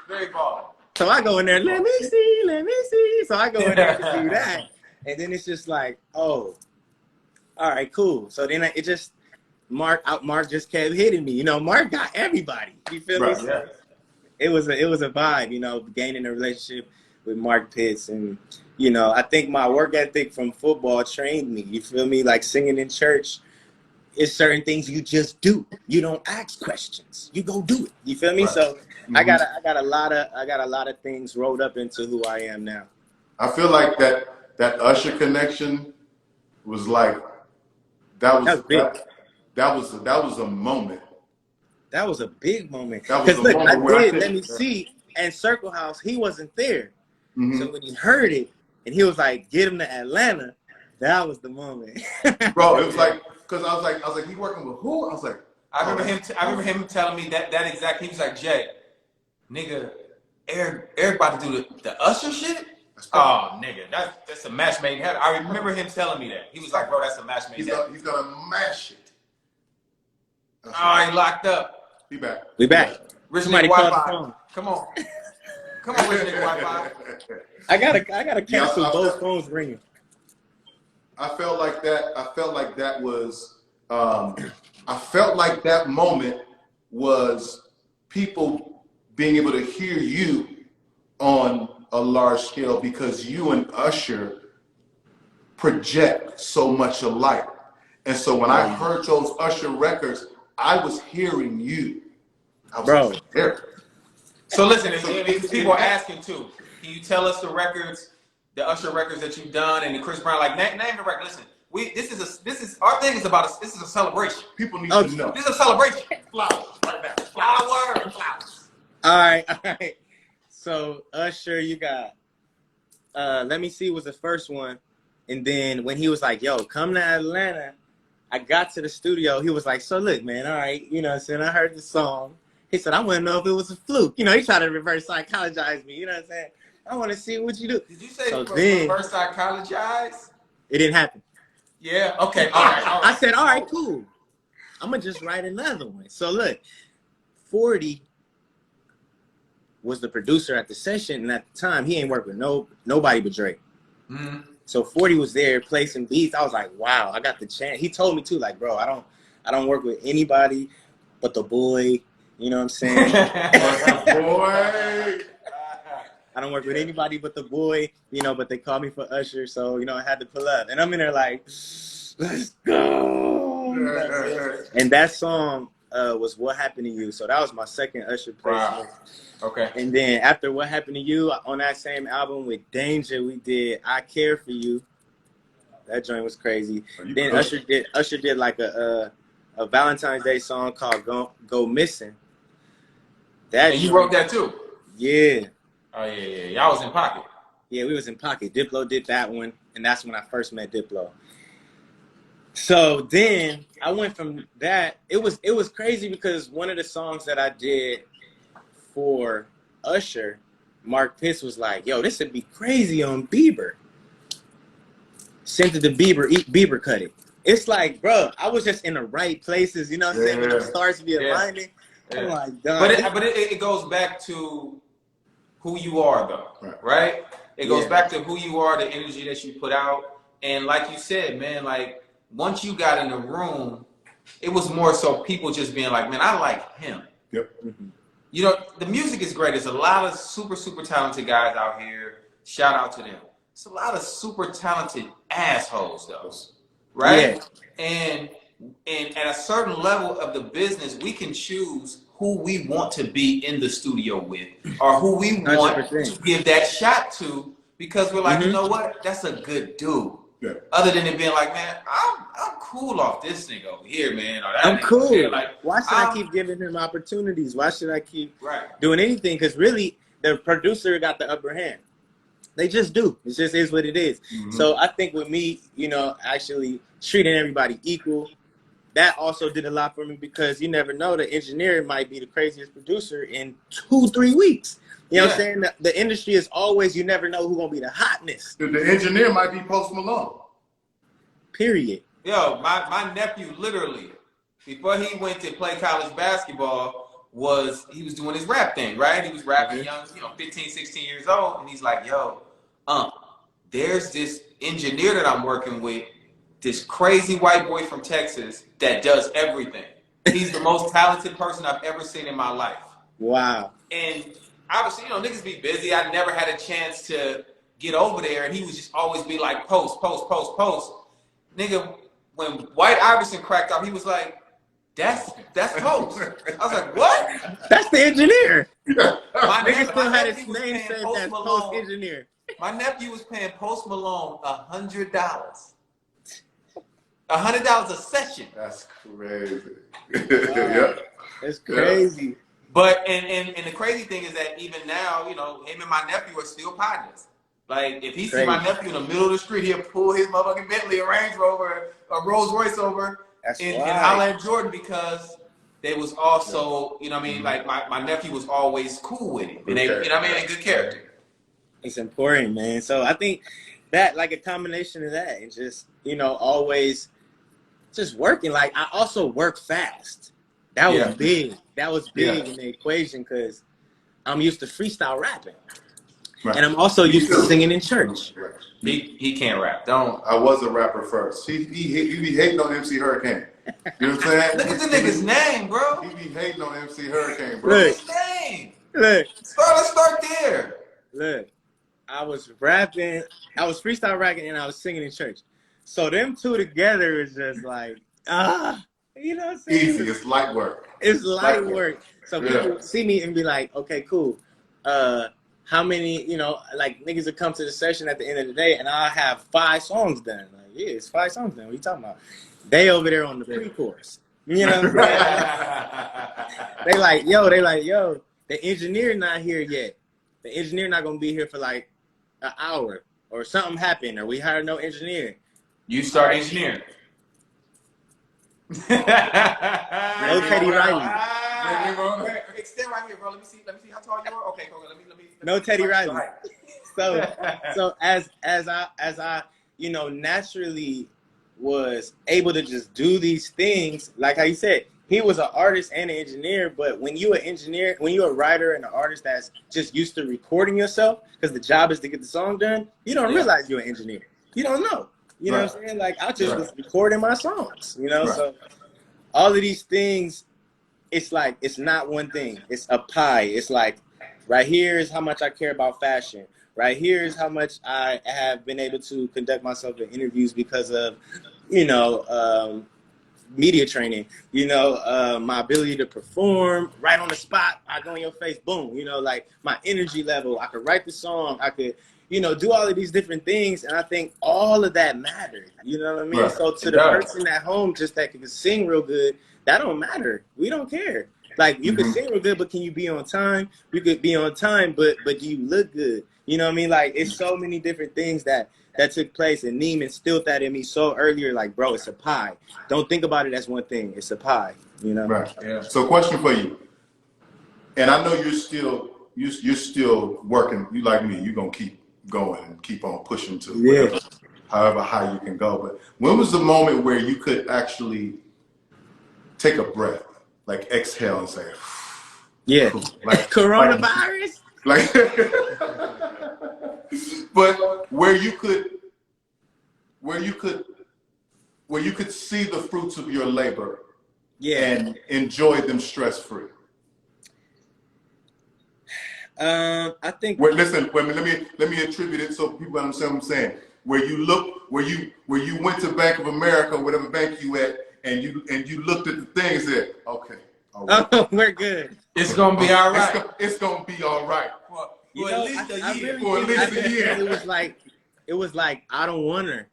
very ball. So I go in there, let me see. So I go in there to do that. And then it's just like, oh, all right, cool. So then it just, Mark just kept hitting me. You know, Mark got everybody. You feel me? So Yeah. it was a vibe, you know, gaining a relationship with Mark Pitts. And, you know, I think my work ethic from football trained me. You feel me? Like singing in church, it's certain things you just do. You don't ask questions. You go do it. You feel me? Right. So Mm-hmm. I got a lot of things rolled up into who I am now. I feel like that Usher connection was like that was big. that was a moment. That was a big moment. That was Because a look, moment where I Let Me think- See, and Circle House, he wasn't there. Mhm. So when he heard it, and he was like, get him to Atlanta, that was the moment. Bro, it was like, because I was like, he working with who? I was like, I remember him telling me that exact. He was like, Jay, nigga, Eric about to do the Usher shit. Oh, nigga, that's a match made in heaven. I remember him telling me that. He was like, bro, that's a match made in heaven. he's gonna mash it. That's Oh, he locked up. Be back. We back. Rich Somebody nigga called the Wi-Fi. phone. Come on, rich nigga Wi-Fi. I gotta cancel Yeah, both phones ringing. I felt like that was. I felt like that moment was people being able to hear you on a large scale because you and Usher project so much alike. And so when I heard those Usher records, I was hearing you. I was Bro. there. So listen, if people are asking too. Can you tell us the records, the Usher records that you've done, and the Chris Brown? Like name the record. Listen, this is our thing is about this is a celebration. People need to know. This is a celebration. Flowers right now. Flowers. All right. So Usher, you got Let Me See was the first one. And then when he was like, yo, come to Atlanta, I got to the studio. He was like, so look, man, all right, you know what I'm saying? I heard the song. He said, I want to know if it was a fluke. You know, he tried to reverse psychologize me. You know what I'm saying? I want to see what you do. Did you say So then- reverse psychologize? It didn't happen. Yeah. Okay. All right. I said, all right, cool. I'm going to just write another one. So look, 40 was the producer at the session. And at the time, he ain't worked with nobody but Drake. Mm-hmm. So 40 was there placing beats. I was like, wow, I got the chance. He told me too, like, bro, I don't work with anybody but the boy. You know what I'm saying? Boy. I don't work with anybody but the boy, you know, but they called me for Usher, so, you know, I had to pull up. And I'm in there like, let's go. And that song was What Happened to You. So that was my second Usher placement. Wow. Okay. And then after What Happened to You, on that same album with Danger, we did I Care for You. That joint was crazy. Then good? Usher did like a Valentine's Day song called Go Missing. And you wrote that too? Yeah. Oh yeah. Y'all was in pocket. Yeah, we was in pocket. Diplo did that one, and that's when I first met Diplo. So then I went from that. It was crazy because one of the songs that I did for Usher, Mark Pitts was like, yo, this would be crazy on Bieber. sent it to Bieber. Bieber cut it. It's like, bro, I was just in the right places. You know what I'm saying? When the stars be aligning. I'm like, God. But it goes back to who you are, though, right? It goes back to who you are, the energy that you put out. And like you said, man, like once you got in the room, it was more so people just being like, man, I like him. Yep. You know, the music is great. There's a lot of super, super talented guys out here. Shout out to them. It's a lot of super talented assholes, though, right? Yeah. And at a certain level of the business, we can choose who we want to be in the studio with, or who we want 100%. To give that shot to, because we're like, you know what? That's a good dude. Yeah. Other than it being like, man, I'm cool off this thing over here, man. Or that I'm cool. Here. Like, why should I keep giving him opportunities? Why should I keep doing anything? Because really, the producer got the upper hand. They just do. It just is what it is. So I think with me, you know, actually treating everybody equal, that also did a lot for me, because you never know, the engineer might be the craziest producer in 2-3 weeks. You know what I'm saying? The industry is always, you never know who's going to be the hotness. The engineer might be Post Malone. Period. Yo, my nephew literally, before he went to play college basketball, he was doing his rap thing, right? He was rapping young, 15, 16 years old. And he's like, yo, there's this engineer that I'm working with, this crazy white boy from Texas that does everything. He's the most talented person I've ever seen in my life. Wow. And obviously, niggas be busy. I never had a chance to get over there, and he would just always be like, post. Nigga, when White Iverson cracked off, he was like, that's Post. I was like, what? That's the engineer. My nigga still had his name saved as Post Engineer. My nephew was paying Post Malone $100. $100 a session. That's crazy. Wow. That's crazy. But and the crazy thing is that even now, him and my nephew are still partners. Like, if he see my nephew in the middle of the street, he'll pull his motherfucking Bentley, a Range Rover, a Rolls Royce over and holler at Jordan, because they was also, like my nephew was always cool with it. And they, a good character. It's important, man. So I think that, like, a combination of that, and just, always just working. Like, I also work fast. That was big. That was big in the equation, because I'm used to freestyle rapping. Right. And I'm also used to singing in church. Right. He can't rap. I was a rapper first. He be hating on MC Hurricane. You know what I'm saying? Look at the nigga's name, bro. He be hating on MC Hurricane, bro. Look. His name. Look. Let's start there. Look. I was rapping. I was freestyle rapping, and I was singing in church. So them two together is just like, you know what I'm saying? Easy. It's light work. It's light work. So people see me and be like, okay, cool. How many, like, niggas would come to the session at the end of the day, and I'll have 5 songs done. Like, yeah, it's 5 songs done. What are you talking about? They over there on the pre-chorus. You know what I'm saying? They like, yo, the engineer not here yet. The engineer not going to be here for like an hour, or something happened, or we hired no engineer. You start engineering. No Teddy Riley. Stand right here, bro. Let me see how tall you are. Okay, cool. Let me. No Teddy Riley. So as I naturally was able to just do these things, like how you said, he was an artist and an engineer. But when you're an engineer, when you're a writer and an artist that's just used to recording yourself, because the job is to get the song done, you don't realize you're an engineer. You don't know. You know what I'm saying? Like, I just was recording my songs. So all of these things. It's like, it's not one thing. It's a pie. It's like, right here is how much I care about fashion. Right here is how much I have been able to conduct myself in interviews because of, media training. My ability to perform right on the spot. I go in your face, boom. Like, my energy level. I could write the song. I could, do all of these different things. And I think all of that mattered. You know what I mean? Right. So to the person at home, just that can sing real good, that don't matter. We don't care. Like, you can sing real good, but can you be on time? You could be on time, but do you look good? You know what I mean? Like, it's so many different things that took place, and Neiman instilled that in me so earlier. Like, bro, it's a pie. Don't think about it as one thing. It's a pie. Right. Yeah. So, question for you, and I know you're still working. You like me. You're gonna keep going and keep on pushing to whatever. however high you can go. But when was the moment where you could actually take a breath, like exhale and say, Yeah. like Coronavirus? like but where you could see the fruits of your labor and enjoy them stress-free? I think. Wait, listen. Wait a minute. Let me attribute it so people understand what I'm saying. Where you went to Bank of America, whatever bank you at, and you looked at the thing and said, "Okay, all right. Oh, we're good. It's gonna be all right. It's gonna be all right." For at least a year. For at least a year. It was like I Don't Want Her.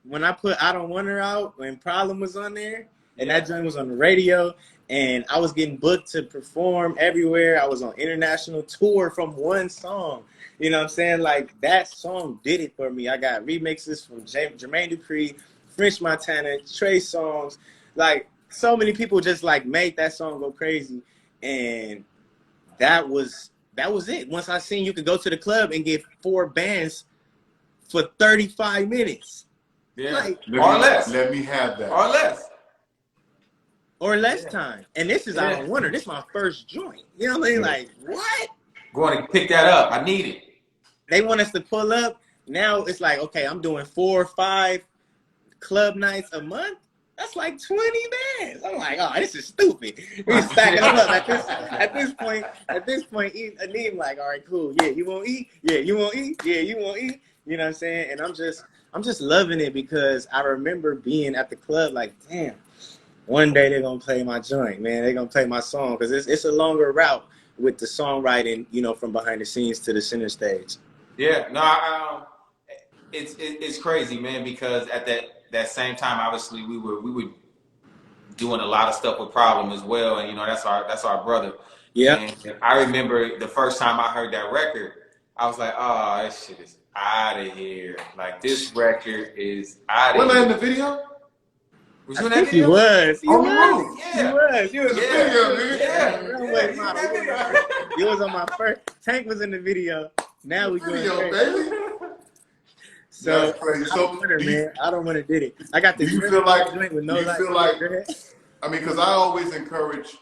When I put I Don't Want Her out, when Problem was on there, and that joint was on the radio, and I was getting booked to perform everywhere. I was on international tour from one song. You know what I'm saying? Like, that song did it for me. I got remixes from Jermaine Dupri, French Montana, Trey Songz. Like, so many people just like made that song go crazy. And that was it. Once I seen you could go to the club and get 4 bands for 35 minutes. Yeah. Like, or less. Let me have that. Or less. Or less time. And this is I Don't Want Her. This is my first joint. You know what I mean? Like, what? Going to pick that up. I need it. They want us to pull up. Now it's like, okay, I'm doing 4 or 5 club nights a month. That's like 20 bands. I'm like, oh, this is stupid. We're stacking them up. At this point, Aneem like, all right, cool. Yeah, you won't eat? Yeah, you won't eat? Yeah, you won't eat? You know what I'm saying? And I'm just loving it because I remember being at the club like, damn, one day they're going to play my joint, man. They're going to play my song because it's a longer route with the songwriting, you know, from behind the scenes to the center stage. Yeah, no, it's crazy, man, because at that same time, obviously, we were doing a lot of stuff with Problem as well, and you know that's our brother. Yeah. And I remember the first time I heard that record, I was like, oh, this shit is out of here. Like, this record is out of here. Wasn't that in the video? Was you in that video? He was. He was. Yeah. He was in the video, nigga. Yeah. He was on my first. Tank was in the video. Now we going Video, crazy. baby. So, That's crazy. I don't want her, man. I don't want to did it. I got the Do you feel like? joint with no Do you light. feel like? I mean, because I always encourage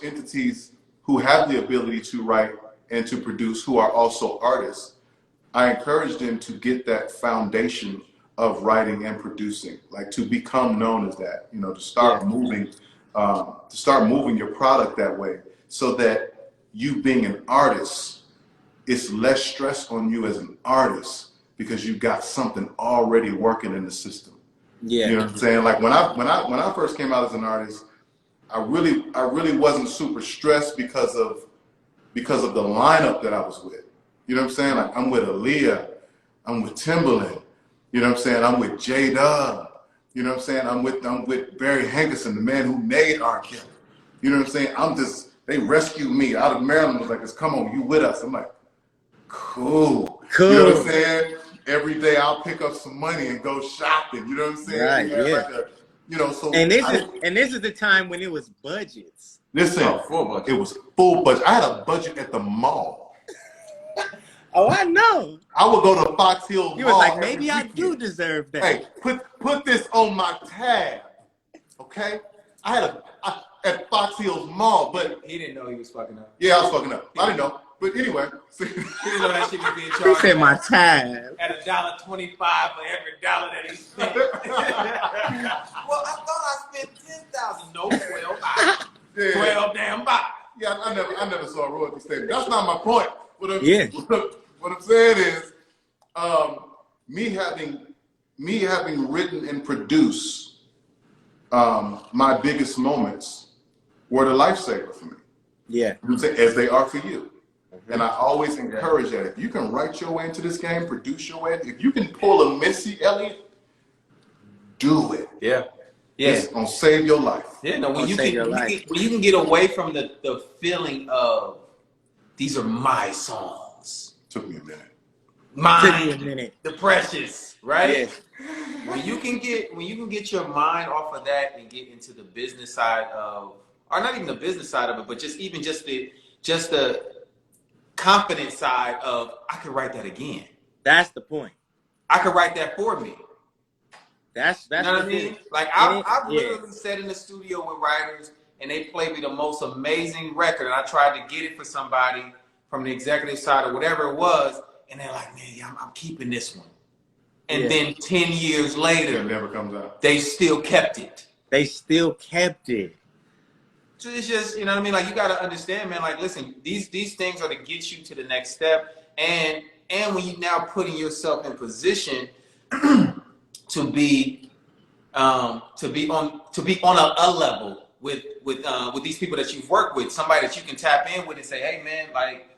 entities who have the ability to write and to produce, who are also artists. I encourage them to get that foundation of writing and producing, like to become known as that. You know, to start moving your product that way, so that you being an artist, it's less stress on you as an artist because you got something already working in the system. Yeah. You know what I'm saying? Like when I first came out as an artist, I really wasn't super stressed because of the lineup that I was with. You know what I'm saying? Like, I'm with Aaliyah, I'm with Timbaland, you know what I'm saying? I'm with J-Dub, you know what I'm saying? I'm with Barry Hankerson, the man who made R. Kelly. You know what I'm saying? They rescued me out of Maryland. Was like, come on, you with us. I'm like, cool. You know what I'm saying? Every day I'll pick up some money and go shopping. You know what I'm saying? Right, so and this is the time when it was budgets. Listen, it was full budget. I had a budget at the mall. Oh, I know. I would go to Fox Hills Mall. You was like, maybe I do deserve that. Hey, put this on my tab, okay? I had at Fox Hills Mall, but he didn't know he was fucking up. Yeah, I was fucking up. I didn't know, but anyway. He didn't know that shit was being He charged. said my tab. At $1.25 for every dollar that he spent. Well, I thought I spent $10,000. No, 12 bucks. 12 damn bucks. Yeah, I never saw a royalty statement. That's not my point. What I'm saying is, me having written and produced my biggest moments were the lifesaver for me. Yeah. As they are for you. And I always encourage that. If you can write your way into this game, produce your way, if you can pull a Missy Elliott, do it. Yeah. It's gonna save your life. Yeah, no, when you can get away from the feeling of these are my songs. Took me a minute. Mine, the precious, right? Yeah. When you can get your mind off of that and get into the business side of, or not even the business side of it, but just the confident side of, I could write that again. That's the point. I could write that for me. That's you know what I mean? Like I've literally sat in the studio with writers and they played me the most amazing record, and I tried to get it for somebody from the executive side or whatever it was, and they're like, man, yeah, I'm keeping this one. And then 10 years later, it never comes out. They still kept it. They still kept it. So it's just, you know what I mean? Like, you got to understand, man, like, listen, these things are to get you to the next step. And when you now putting yourself in position to be on a level with these people that you've worked with, somebody that you can tap in with and say, hey man, like,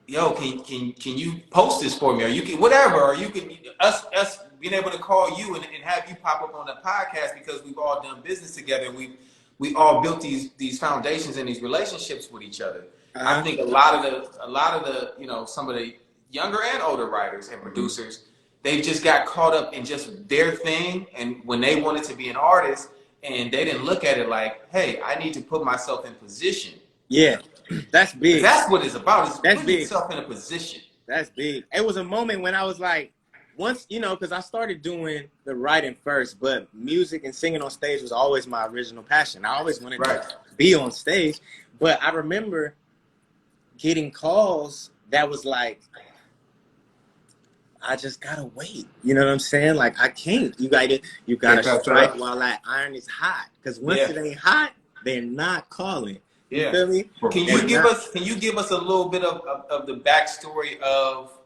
yo, can you post this for me? Or you can whatever, or you can us being able to call you and have you pop up on the podcast because we've all done business together and we all built these foundations and these relationships with each other. I think a lot of the you know, some of the younger and older writers and producers, they just got caught up in just their thing, and when they wanted to be an artist, and they didn't look at it like, hey, I need to put myself in position. Yeah, that's big. That's what it's about. Is that's putting big. yourself in a position. That's big. It was a moment when I was like, once, you know, because I started doing the writing first, but music and singing on stage was always my original passion. I always wanted to be on stage, but I remember getting calls that was like, I just gotta wait. You know what I'm saying? Like, I can't. You gotta strike while that iron is hot. Because once it ain't hot, they're not calling. You feel me? Can you give us a little bit of the backstory of,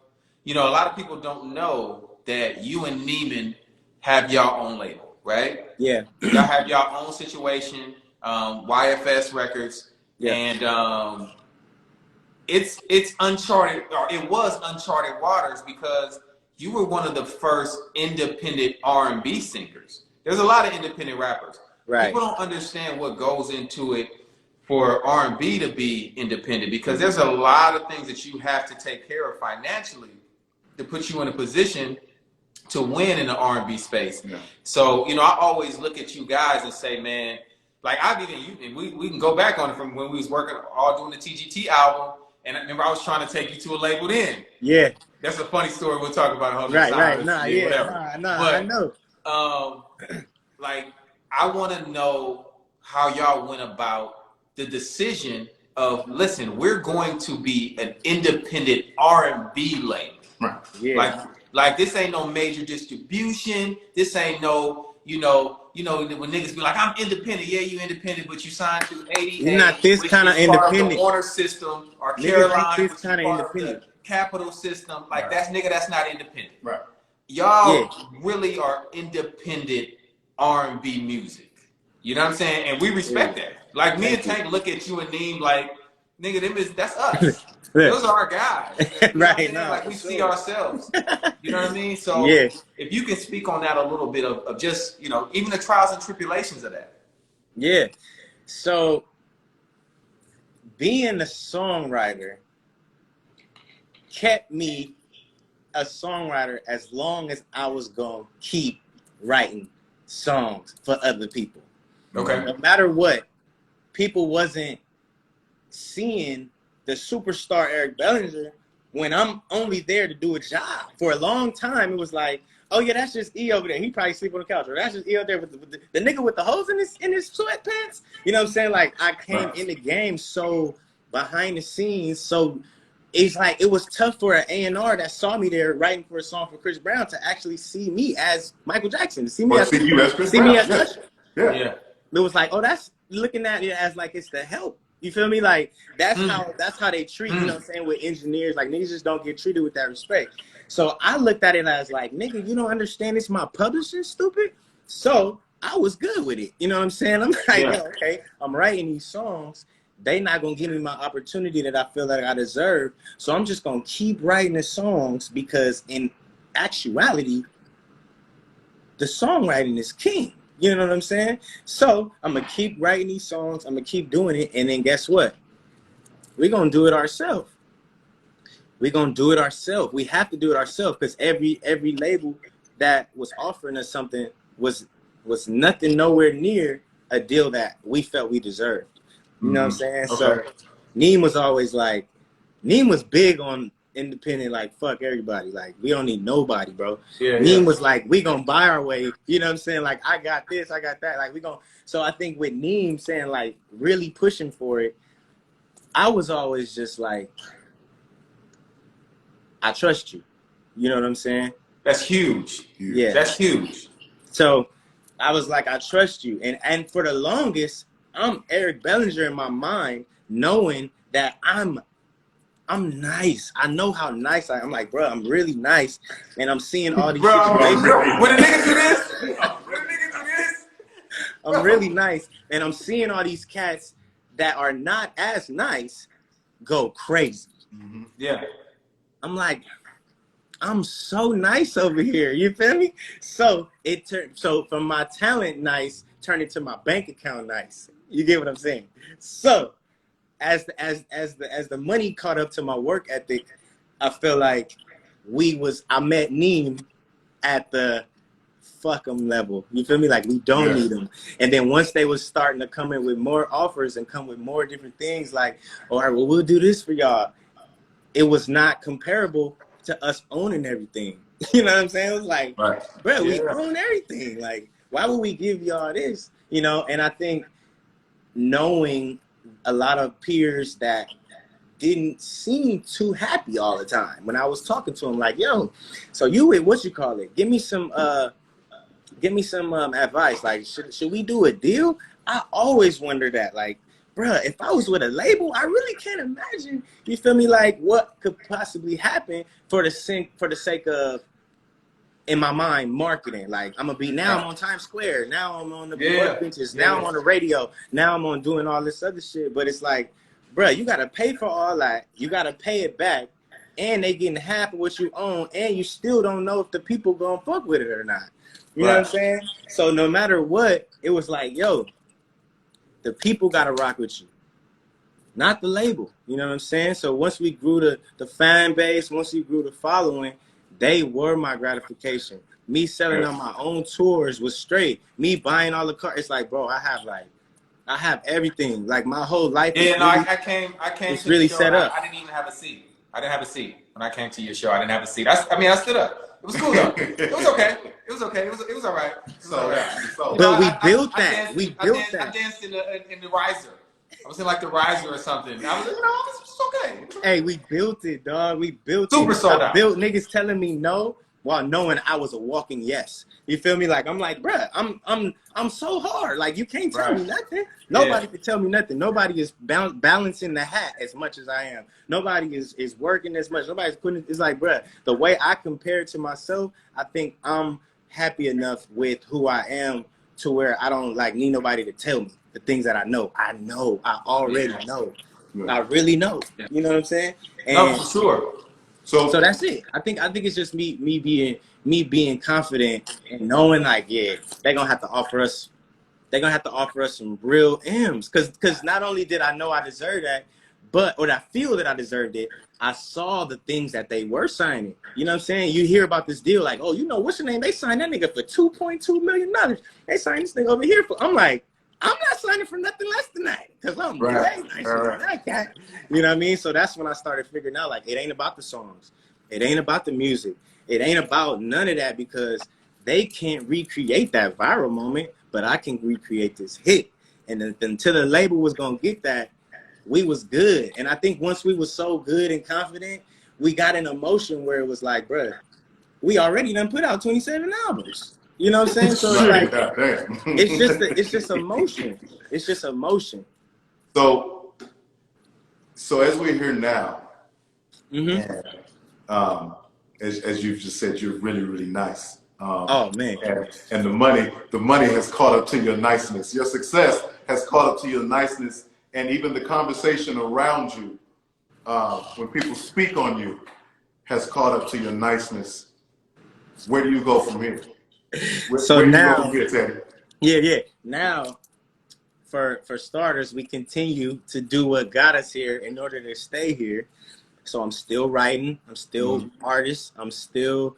you know, a lot of people don't know that you and Neiman have your own label, right? Yeah. Y'all have your own situation, YFS Records, and it's uncharted, or it was uncharted waters, because you were one of the first independent R&B singers. There's a lot of independent rappers. Right. People don't understand what goes into it for R&B to be independent, because there's a lot of things that you have to take care of financially to put you in a position to win in the R&B space. Yeah. So, you know, I always look at you guys and say, man, like we can go back on it from when we was working all doing the TGT album. And I remember I was trying to take you to a label then. Yeah. That's a funny story. We'll talk about it. Right. I know. Like, I want to know how y'all went about the decision of, listen, we're going to be an independent R&B label. Right. Yeah. Like this ain't no major distribution. This ain't no, you know, when niggas be like, I'm independent. Yeah, you independent, but you signed through 88. You're not this kind of independent. The Warner system or Caroline, this kind of independent. Capital system. Like that's not independent. Right. Y'all really are independent R&B music. You know what I'm saying? And we respect that. Like me and Tank look at you and Neem like, nigga, that's us. Those are our guys. Right. No, like we see ourselves. You know what I mean? So if you can speak on that a little bit of just, you know, even the trials and tribulations of that. Yeah. So being a songwriter kept me a songwriter as long as I was going to keep writing songs for other people. Okay. No matter what, people wasn't seeing the superstar Eric Bellinger when I'm only there to do a job. For a long time, it was like, oh yeah, that's just E over there. He probably sleep on the couch. Or that's just E over there with the nigga with the holes in his sweatpants. You know what I'm saying? Like, I came in the game so behind the scenes. So it's like, it was tough for an A&R that saw me there writing for a song for Chris Brown to actually see me as Michael Jackson. To see me as Chris Brown. Usher. Yeah. It was like, oh, that's looking at it as like it's the help. You feel me? Like that's how they treat, you know what I'm saying, with engineers. Like niggas just don't get treated with that respect. So I looked at it as like, nigga, you don't understand, it's my publishing, stupid. So I was good with it. You know what I'm saying? I'm like, yo, okay, I'm writing these songs. They not gonna give me my opportunity that I feel like I deserve. So I'm just gonna keep writing the songs, because in actuality, the songwriting is king. You know what I'm saying? So I'm going to keep writing these songs. I'm going to keep doing it. And then guess what? We're going to do it ourselves. We're going to do it ourselves. We have to do it ourselves, because every label that was offering us something was nothing nowhere near a deal that we felt we deserved. You know what I'm saying? Okay. So Neem was always like, Neem was big on independent, like fuck everybody. Like we don't need nobody, bro. Yeah, Neem yeah. was like, we gonna buy our way. You know what I'm saying? Like I got this, I got that. Like we gonna. So I think with Neem saying like really pushing for it, I was always just like, I trust you. You know what I'm saying? That's huge. Yeah. That's huge. So I was like, I trust you. And for the longest, I'm Eric Bellinger in my mind, knowing that I'm nice. I know how nice I am. I'm like, bro, I'm really nice. And I'm seeing all these situations. When the niggas do this, when the niggas do this, I'm really nice. And I'm seeing all these cats that are not as nice go crazy. Mm-hmm. yeah. I'm like, I'm so nice over here. You feel me? So it turned. So from my talent nice turned into my bank account nice. You get what I'm saying? So as the money caught up to my work ethic, I feel like I met Neem at the fuck 'em level. You feel me? Like we don't need them. And then once they was starting to come in with more offers and come with more different things, like, all right, well, we'll do this for y'all. It was not comparable to us owning everything. You know what I'm saying? It was like, bro, we own everything. Like, why would we give y'all this? You know, and I think knowing a lot of peers that didn't seem too happy all the time when I was talking to them, like, yo, so you with what you call it? Give me some advice. Like, should we do a deal? I always wonder that, like, bruh, if I was with a label, I really can't imagine, you feel me, like what could possibly happen for the sake of, in my mind, marketing. Like I'm on Times Square, now I'm on the work benches, now I'm on the radio, now I'm on doing all this other shit. But it's like, bruh, you gotta pay for all that, you gotta pay it back, and they getting half of what you own, and you still don't know if the people gonna fuck with it or not. You know what I'm saying? So no matter what, it was like, yo, the people got to rock with you, not the label. You know what I'm saying? So once we grew the fan base, once we grew the following, they were my gratification. Me selling on my own tours was straight. Me buying all the cars. It's like, bro, I have everything. Like my whole life. Yeah, no, I came. It's to really the show, set up. I didn't even have a seat. I didn't have a seat when I came to your show. I didn't have a seat. I stood up. It was cool though. It was okay. It was okay. It was all right. But we built that. I danced in the riser. I was in like the riser or something. I was, it's okay. Hey, we built it, dog. We built Super it. sold out. Built niggas telling me no while knowing I was a walking yes. You feel me? Like I'm like, bruh, I'm so hard. Like you can't tell me nothing. Nobody can tell me nothing. Nobody is balancing the hat as much as I am. Nobody is working as much. Nobody's putting. It's like, bruh, the way I compare it to myself, I think I'm happy enough with who I am to where I don't like need nobody to tell me the things that I know. I already know. I really know. You know what I'm saying? And no, for sure. So that's it. I think it's just me being confident and knowing like, yeah, they're gonna have to offer us some real M's. Cause not only did I know I deserve that, or I feel that I deserved it, I saw the things that they were signing. You know what I'm saying? You hear about this deal like, oh, you know, what's your name? They signed that nigga for $2.2 million. They signed this nigga over here for, I'm like, I'm not signing for nothing less than that because I'm way nicer than that cat. You know what I mean? So that's when I started figuring out, like, it ain't about the songs. It ain't about the music. It ain't about none of that because they can't recreate that viral moment, but I can recreate this hit. And then, until the label was going to get that, we was good. And I think once we was so good and confident, we got an emotion where it was like, bruh, we already done put out 27 albums. You know what I'm saying? So it's like, it's just emotion. It's just emotion. So as we're here now, and, as you've just said, you're really, really nice. Oh man! And the money has caught up to your niceness. Your success has caught up to your niceness, and even the conversation around you, when people speak on you, has caught up to your niceness. Where do you go from here? So now, Teddy? Yeah. Now, for starters, we continue to do what got us here in order to stay here. So I'm still writing. I'm still artist. I'm still,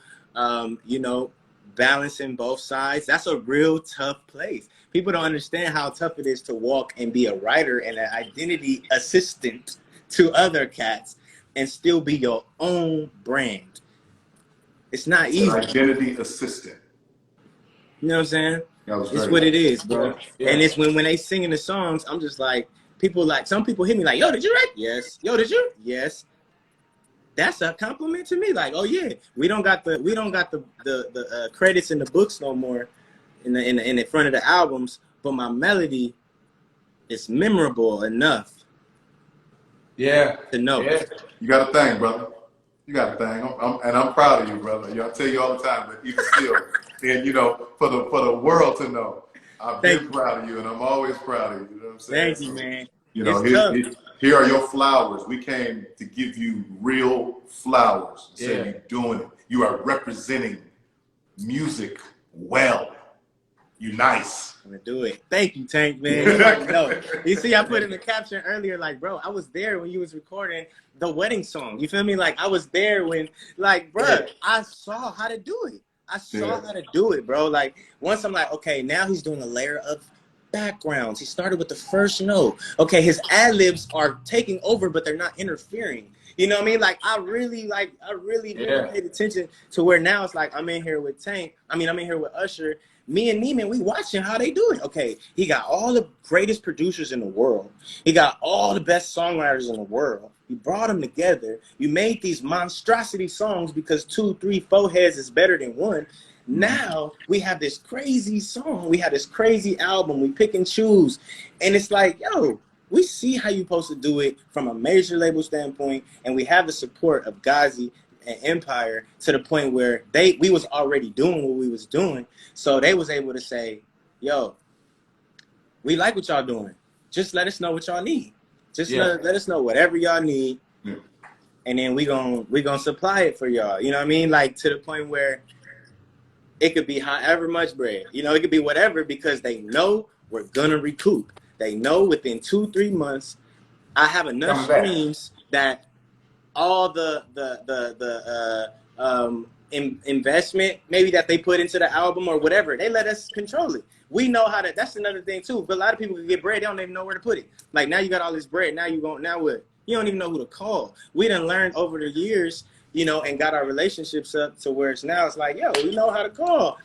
balancing both sides. That's a real tough place. People don't understand how tough it is to walk and be a writer and an identity assistant to other cats and still be your own brand. It's not It's easy. an identity assistant. You know what I'm saying? It's Very what nice. it is, bro. Yeah. And it's when they singing the songs, I'm just like, some people hit me like, yo, did you write? Yes. Yo, did you? Yes. That's a compliment to me. Like, oh yeah, we don't got the credits in the books no more in the front of the albums, but my melody is memorable enough Yeah. to know. Yeah. You got a thing, brother. You got a thing. I'm proud of you, brother. I tell you all the time, but even still, and you know, for the world to know, I've been proud of you, and I'm always proud of you. You know what I'm saying? Thank you, man. You know, here are your flowers. We came to give you real flowers. So you're doing it. You are representing music well. You nice. I'm gonna do it. Thank you, Tank, man. You see, I put in the caption earlier, like, bro, I was there when you was recording the wedding song. You feel me? Like, I was there when, like, bro, I saw how to do it. I saw how to do it, bro. Like, once I'm like, okay, now he's doing a layer of backgrounds. He started with the first note. Okay, his ad-libs are taking over, but they're not interfering. You know what I mean? Like, I really paid attention to where now it's like, I'm in here with Tank. I'm in here with Usher. Me and Neiman, we watching how they do it. Okay, he got all the greatest producers in the world. He got all the best songwriters in the world. You brought them together. You made these monstrosity songs because 2, 3, 4 heads is better than one. Now we have this crazy song. We have this crazy album. We pick and choose. And it's like, yo, we see how you're supposed to do it from a major label standpoint. And we have the support of Ghazi and Empire to the point where we was already doing what we was doing. So they was able to say, yo, we like what y'all doing. Just let us know what y'all need. Just let us know whatever y'all need. Yeah. And then we gonna supply it for y'all. You know what I mean? Like, to the point where it could be however much bread. You know, it could be whatever, because they know we're gonna recoup. They know within 2-3 months, I have enough streams that all the investment maybe that they put into the album or whatever, they let us control it. We know how to. That's another thing too. But a lot of people can get bread, they don't even know where to put it. Like, now you got all this bread, now what? You don't even know who to call. We done learned over the years, you know, and got our relationships up to where it's like, yo, we know how to call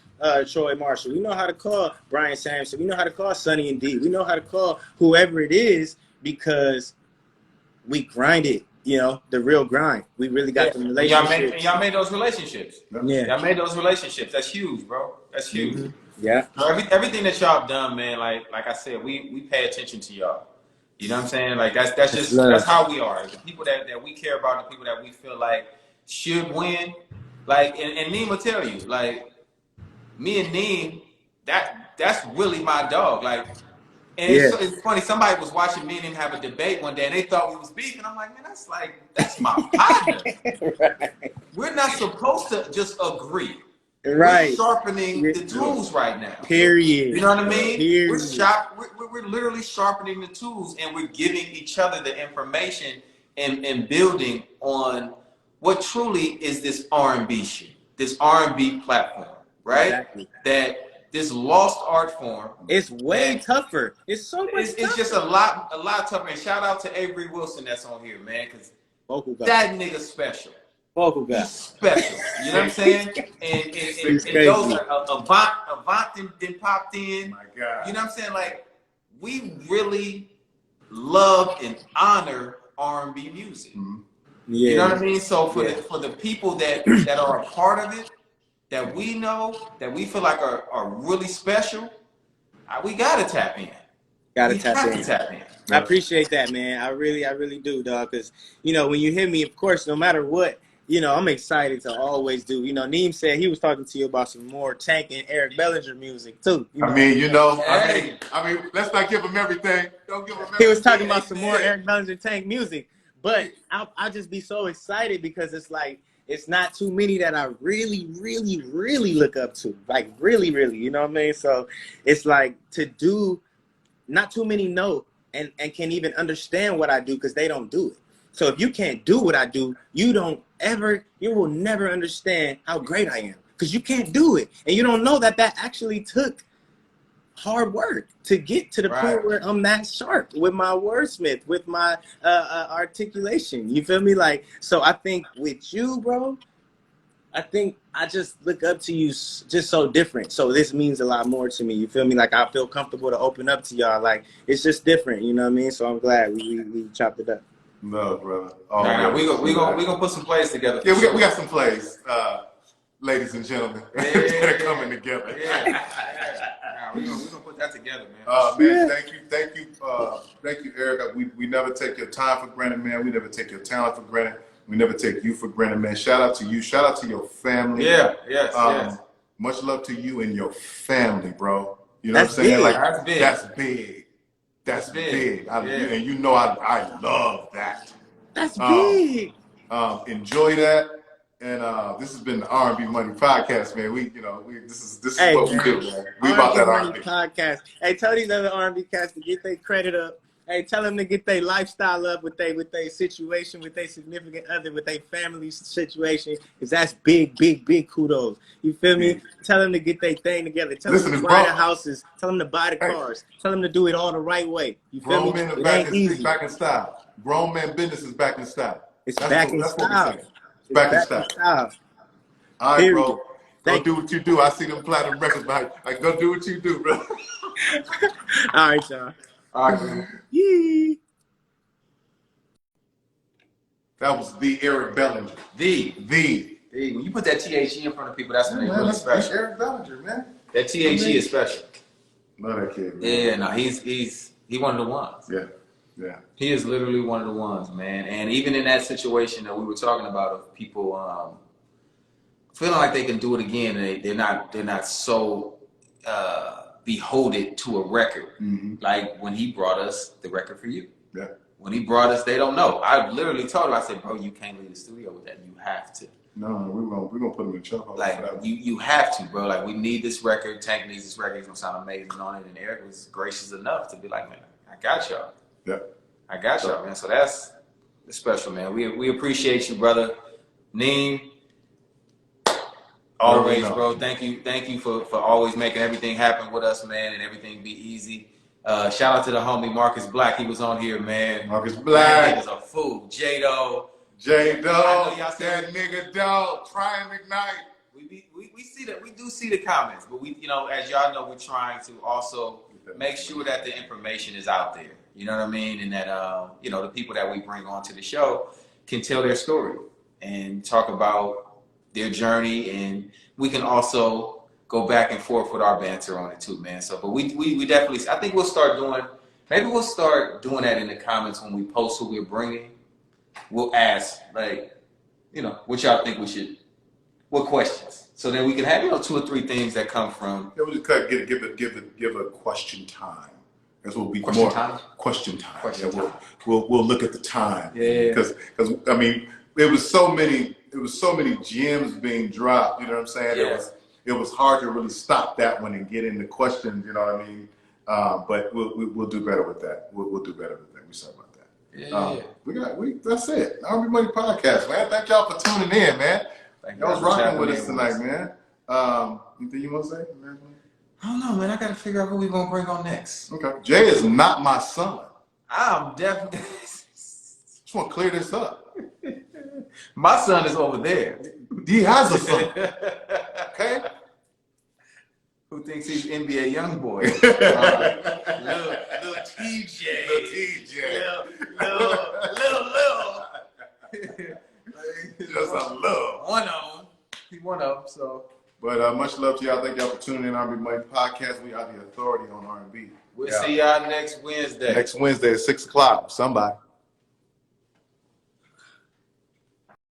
Troy Marshall. We know how to call Brian Sampson. We know how to call Sonny and D. We know how to call whoever it is, because we grinded. You know, the real grind. We really got the relationships. Y'all made those relationships. Yeah. Y'all made those relationships. That's huge, bro. That's huge. Mm-hmm. Yeah. Everything that y'all done, man, like I said, we pay attention to y'all. You know what I'm saying? Like, that's how we are. The people that we care about, the people that we feel like should win. Like, and Neem will tell you, like, me and Neem, that's really my dog. Like, and it's funny, somebody was watching me and him have a debate one day, and they thought we was beefing. I'm like, man, that's my partner. Right. We're not supposed to just agree. Right. We're sharpening the tools right now. Period. You know what I mean? Period. We're literally sharpening the tools, and we're giving each other the information and building on what truly is this R&B shit, this R&B platform, right? Exactly. That this lost art form. It's way tougher. It's so much tougher. It's just a lot tougher. And shout out to Avery Wilson that's on here, man, because that nigga special. Vocal guy. He's special. You know what I'm saying? And those are Avant then popped in. My God. You know what I'm saying? Like, we really love and honor R&B music. Mm-hmm. Yeah. You know what I mean? So for the people that are a part of it, that we know, that we feel like are really special, we gotta tap in. Gotta tap in. I appreciate that, man. I really do, dog. Because, you know, when you hear me, of course, no matter what, you know, I'm excited to always do. You know, Neem said he was talking to you about some more Tank and Eric Bellinger music too. You know? I mean, let's not give him everything. Don't give him everything. He was talking about some more Eric Bellinger Tank music. But I'll just be so excited because it's like, it's not too many that I really, really, really look up to. Like, really, really, you know what I mean? So it's like, to do, not too many know and can even understand what I do because they don't do it. So if you can't do what I do, you will never understand how great I am because you can't do it. And you don't know that actually took hard work to get to the point where I'm that sharp with my wordsmith, with my articulation. You feel me? Like, so I think with you, bro, I think I just look up to you just so different. So this means a lot more to me. You feel me? Like, I feel comfortable to open up to y'all. Like, it's just different. You know what I mean? So I'm glad we chopped it up. No, brother. We gonna put some plays together. Yeah, we got some plays, ladies and gentlemen, that are coming together. We're gonna put that together, man. Man, thank you, Eric. We never take your time for granted, man. We never take your talent for granted. We never take you for granted, man. Shout out to you. Shout out to your family. Yes. Much love to you and your family, bro. You know That's what I'm saying? big. Like, That's big. that's big. That's big. And you know I love that. That's big. Enjoy that. And this has been the R&B Money Podcast, man. This is what we do, man. We about that R&B R&B Podcast. Hey, tell these other R&B cats to get their credit up. Hey, tell them to get their lifestyle up with their situation, with their significant other, with their family situation, because that's big kudos. You feel me? Tell them to get their thing together. Tell them to buy the houses. Tell them to buy the cars. Tell them to do it all the right way. You feel me? Grown men It are ain't easy. back in style. Grown man business is back in style. It's back in style. It's back in style. All right, bro. Go do what you do. I see them platinum records behind you. Like, go do what you do, bro. All right, y'all. All right, man. Yee. That was the Eric Bellinger. The. When you put that THE in front of people, that's when they really that's special. Eric Bellinger, man. That THE is special. Love that kid, man. Yeah, no, he's one of the ones. Yeah. He is literally one of the ones, man. And even in that situation that we were talking about of people feeling like they can do it again, they're not so beholden to a record. Mm-hmm. Like when he brought us the record for you. Yeah. When he brought us, they don't know. I literally told him, I said, bro, you can't leave the studio with that. You have to. No, we're gonna put him in chokehold. Like you have to, bro. Like we need this record. Tank needs this record. It's gonna sound amazing on it. And Eric was gracious enough to be like, man, I got y'all. Yeah. I got y'all, man. So that's special, man. We appreciate you, brother. Neem, always, bro. Thank you for always making everything happen with us, man, and everything be easy. Shout out to the homie Marcus Black. He was on here, man. Marcus Black. He was a fool. J-Do. J-Dog, that nigga dog, try and ignite. We see that. We do see the comments, but we, as y'all know, we're trying to also make sure that the information is out there. You know what I mean? And that, the people that we bring onto the show can tell their story and talk about their journey. And we can also go back and forth with our banter on it too, man. So, but we definitely, I think we'll start doing that in the comments when we post who we're bringing. We'll ask, like, what y'all think what questions? So then we can have, 2 or 3 things that come from. Yeah, we'll just give a question time. That's what we Question more time? Question time. Question time. We'll look at the time. Yeah. Because I mean, it was so many gems being dropped. You know what I'm saying? Yeah. It was hard to really stop that one and get into questions. You know what I mean? But we'll do better with that. We'll do better with that. We sorry about that. Yeah. That's it. R&B Money Podcast, man. Thank y'all for tuning in, man. Y'all was rocking with us tonight, man. Anything you want to say? I don't know, man. I got to figure out who we're going to bring on next. Okay. Jay is not my son. I'm definitely. Just want to clear this up. My son is over there. He has a son. Okay? Who thinks he's NBA young boy? Little TJ. Little TJ. Little. Just a little. One of them. He's one of them, so. But much love to y'all. Thank y'all for tuning in on R&B Money Podcast. We are the authority on R&B. We'll see y'all next Wednesday. Next Wednesday at 6 o'clock. Somebody.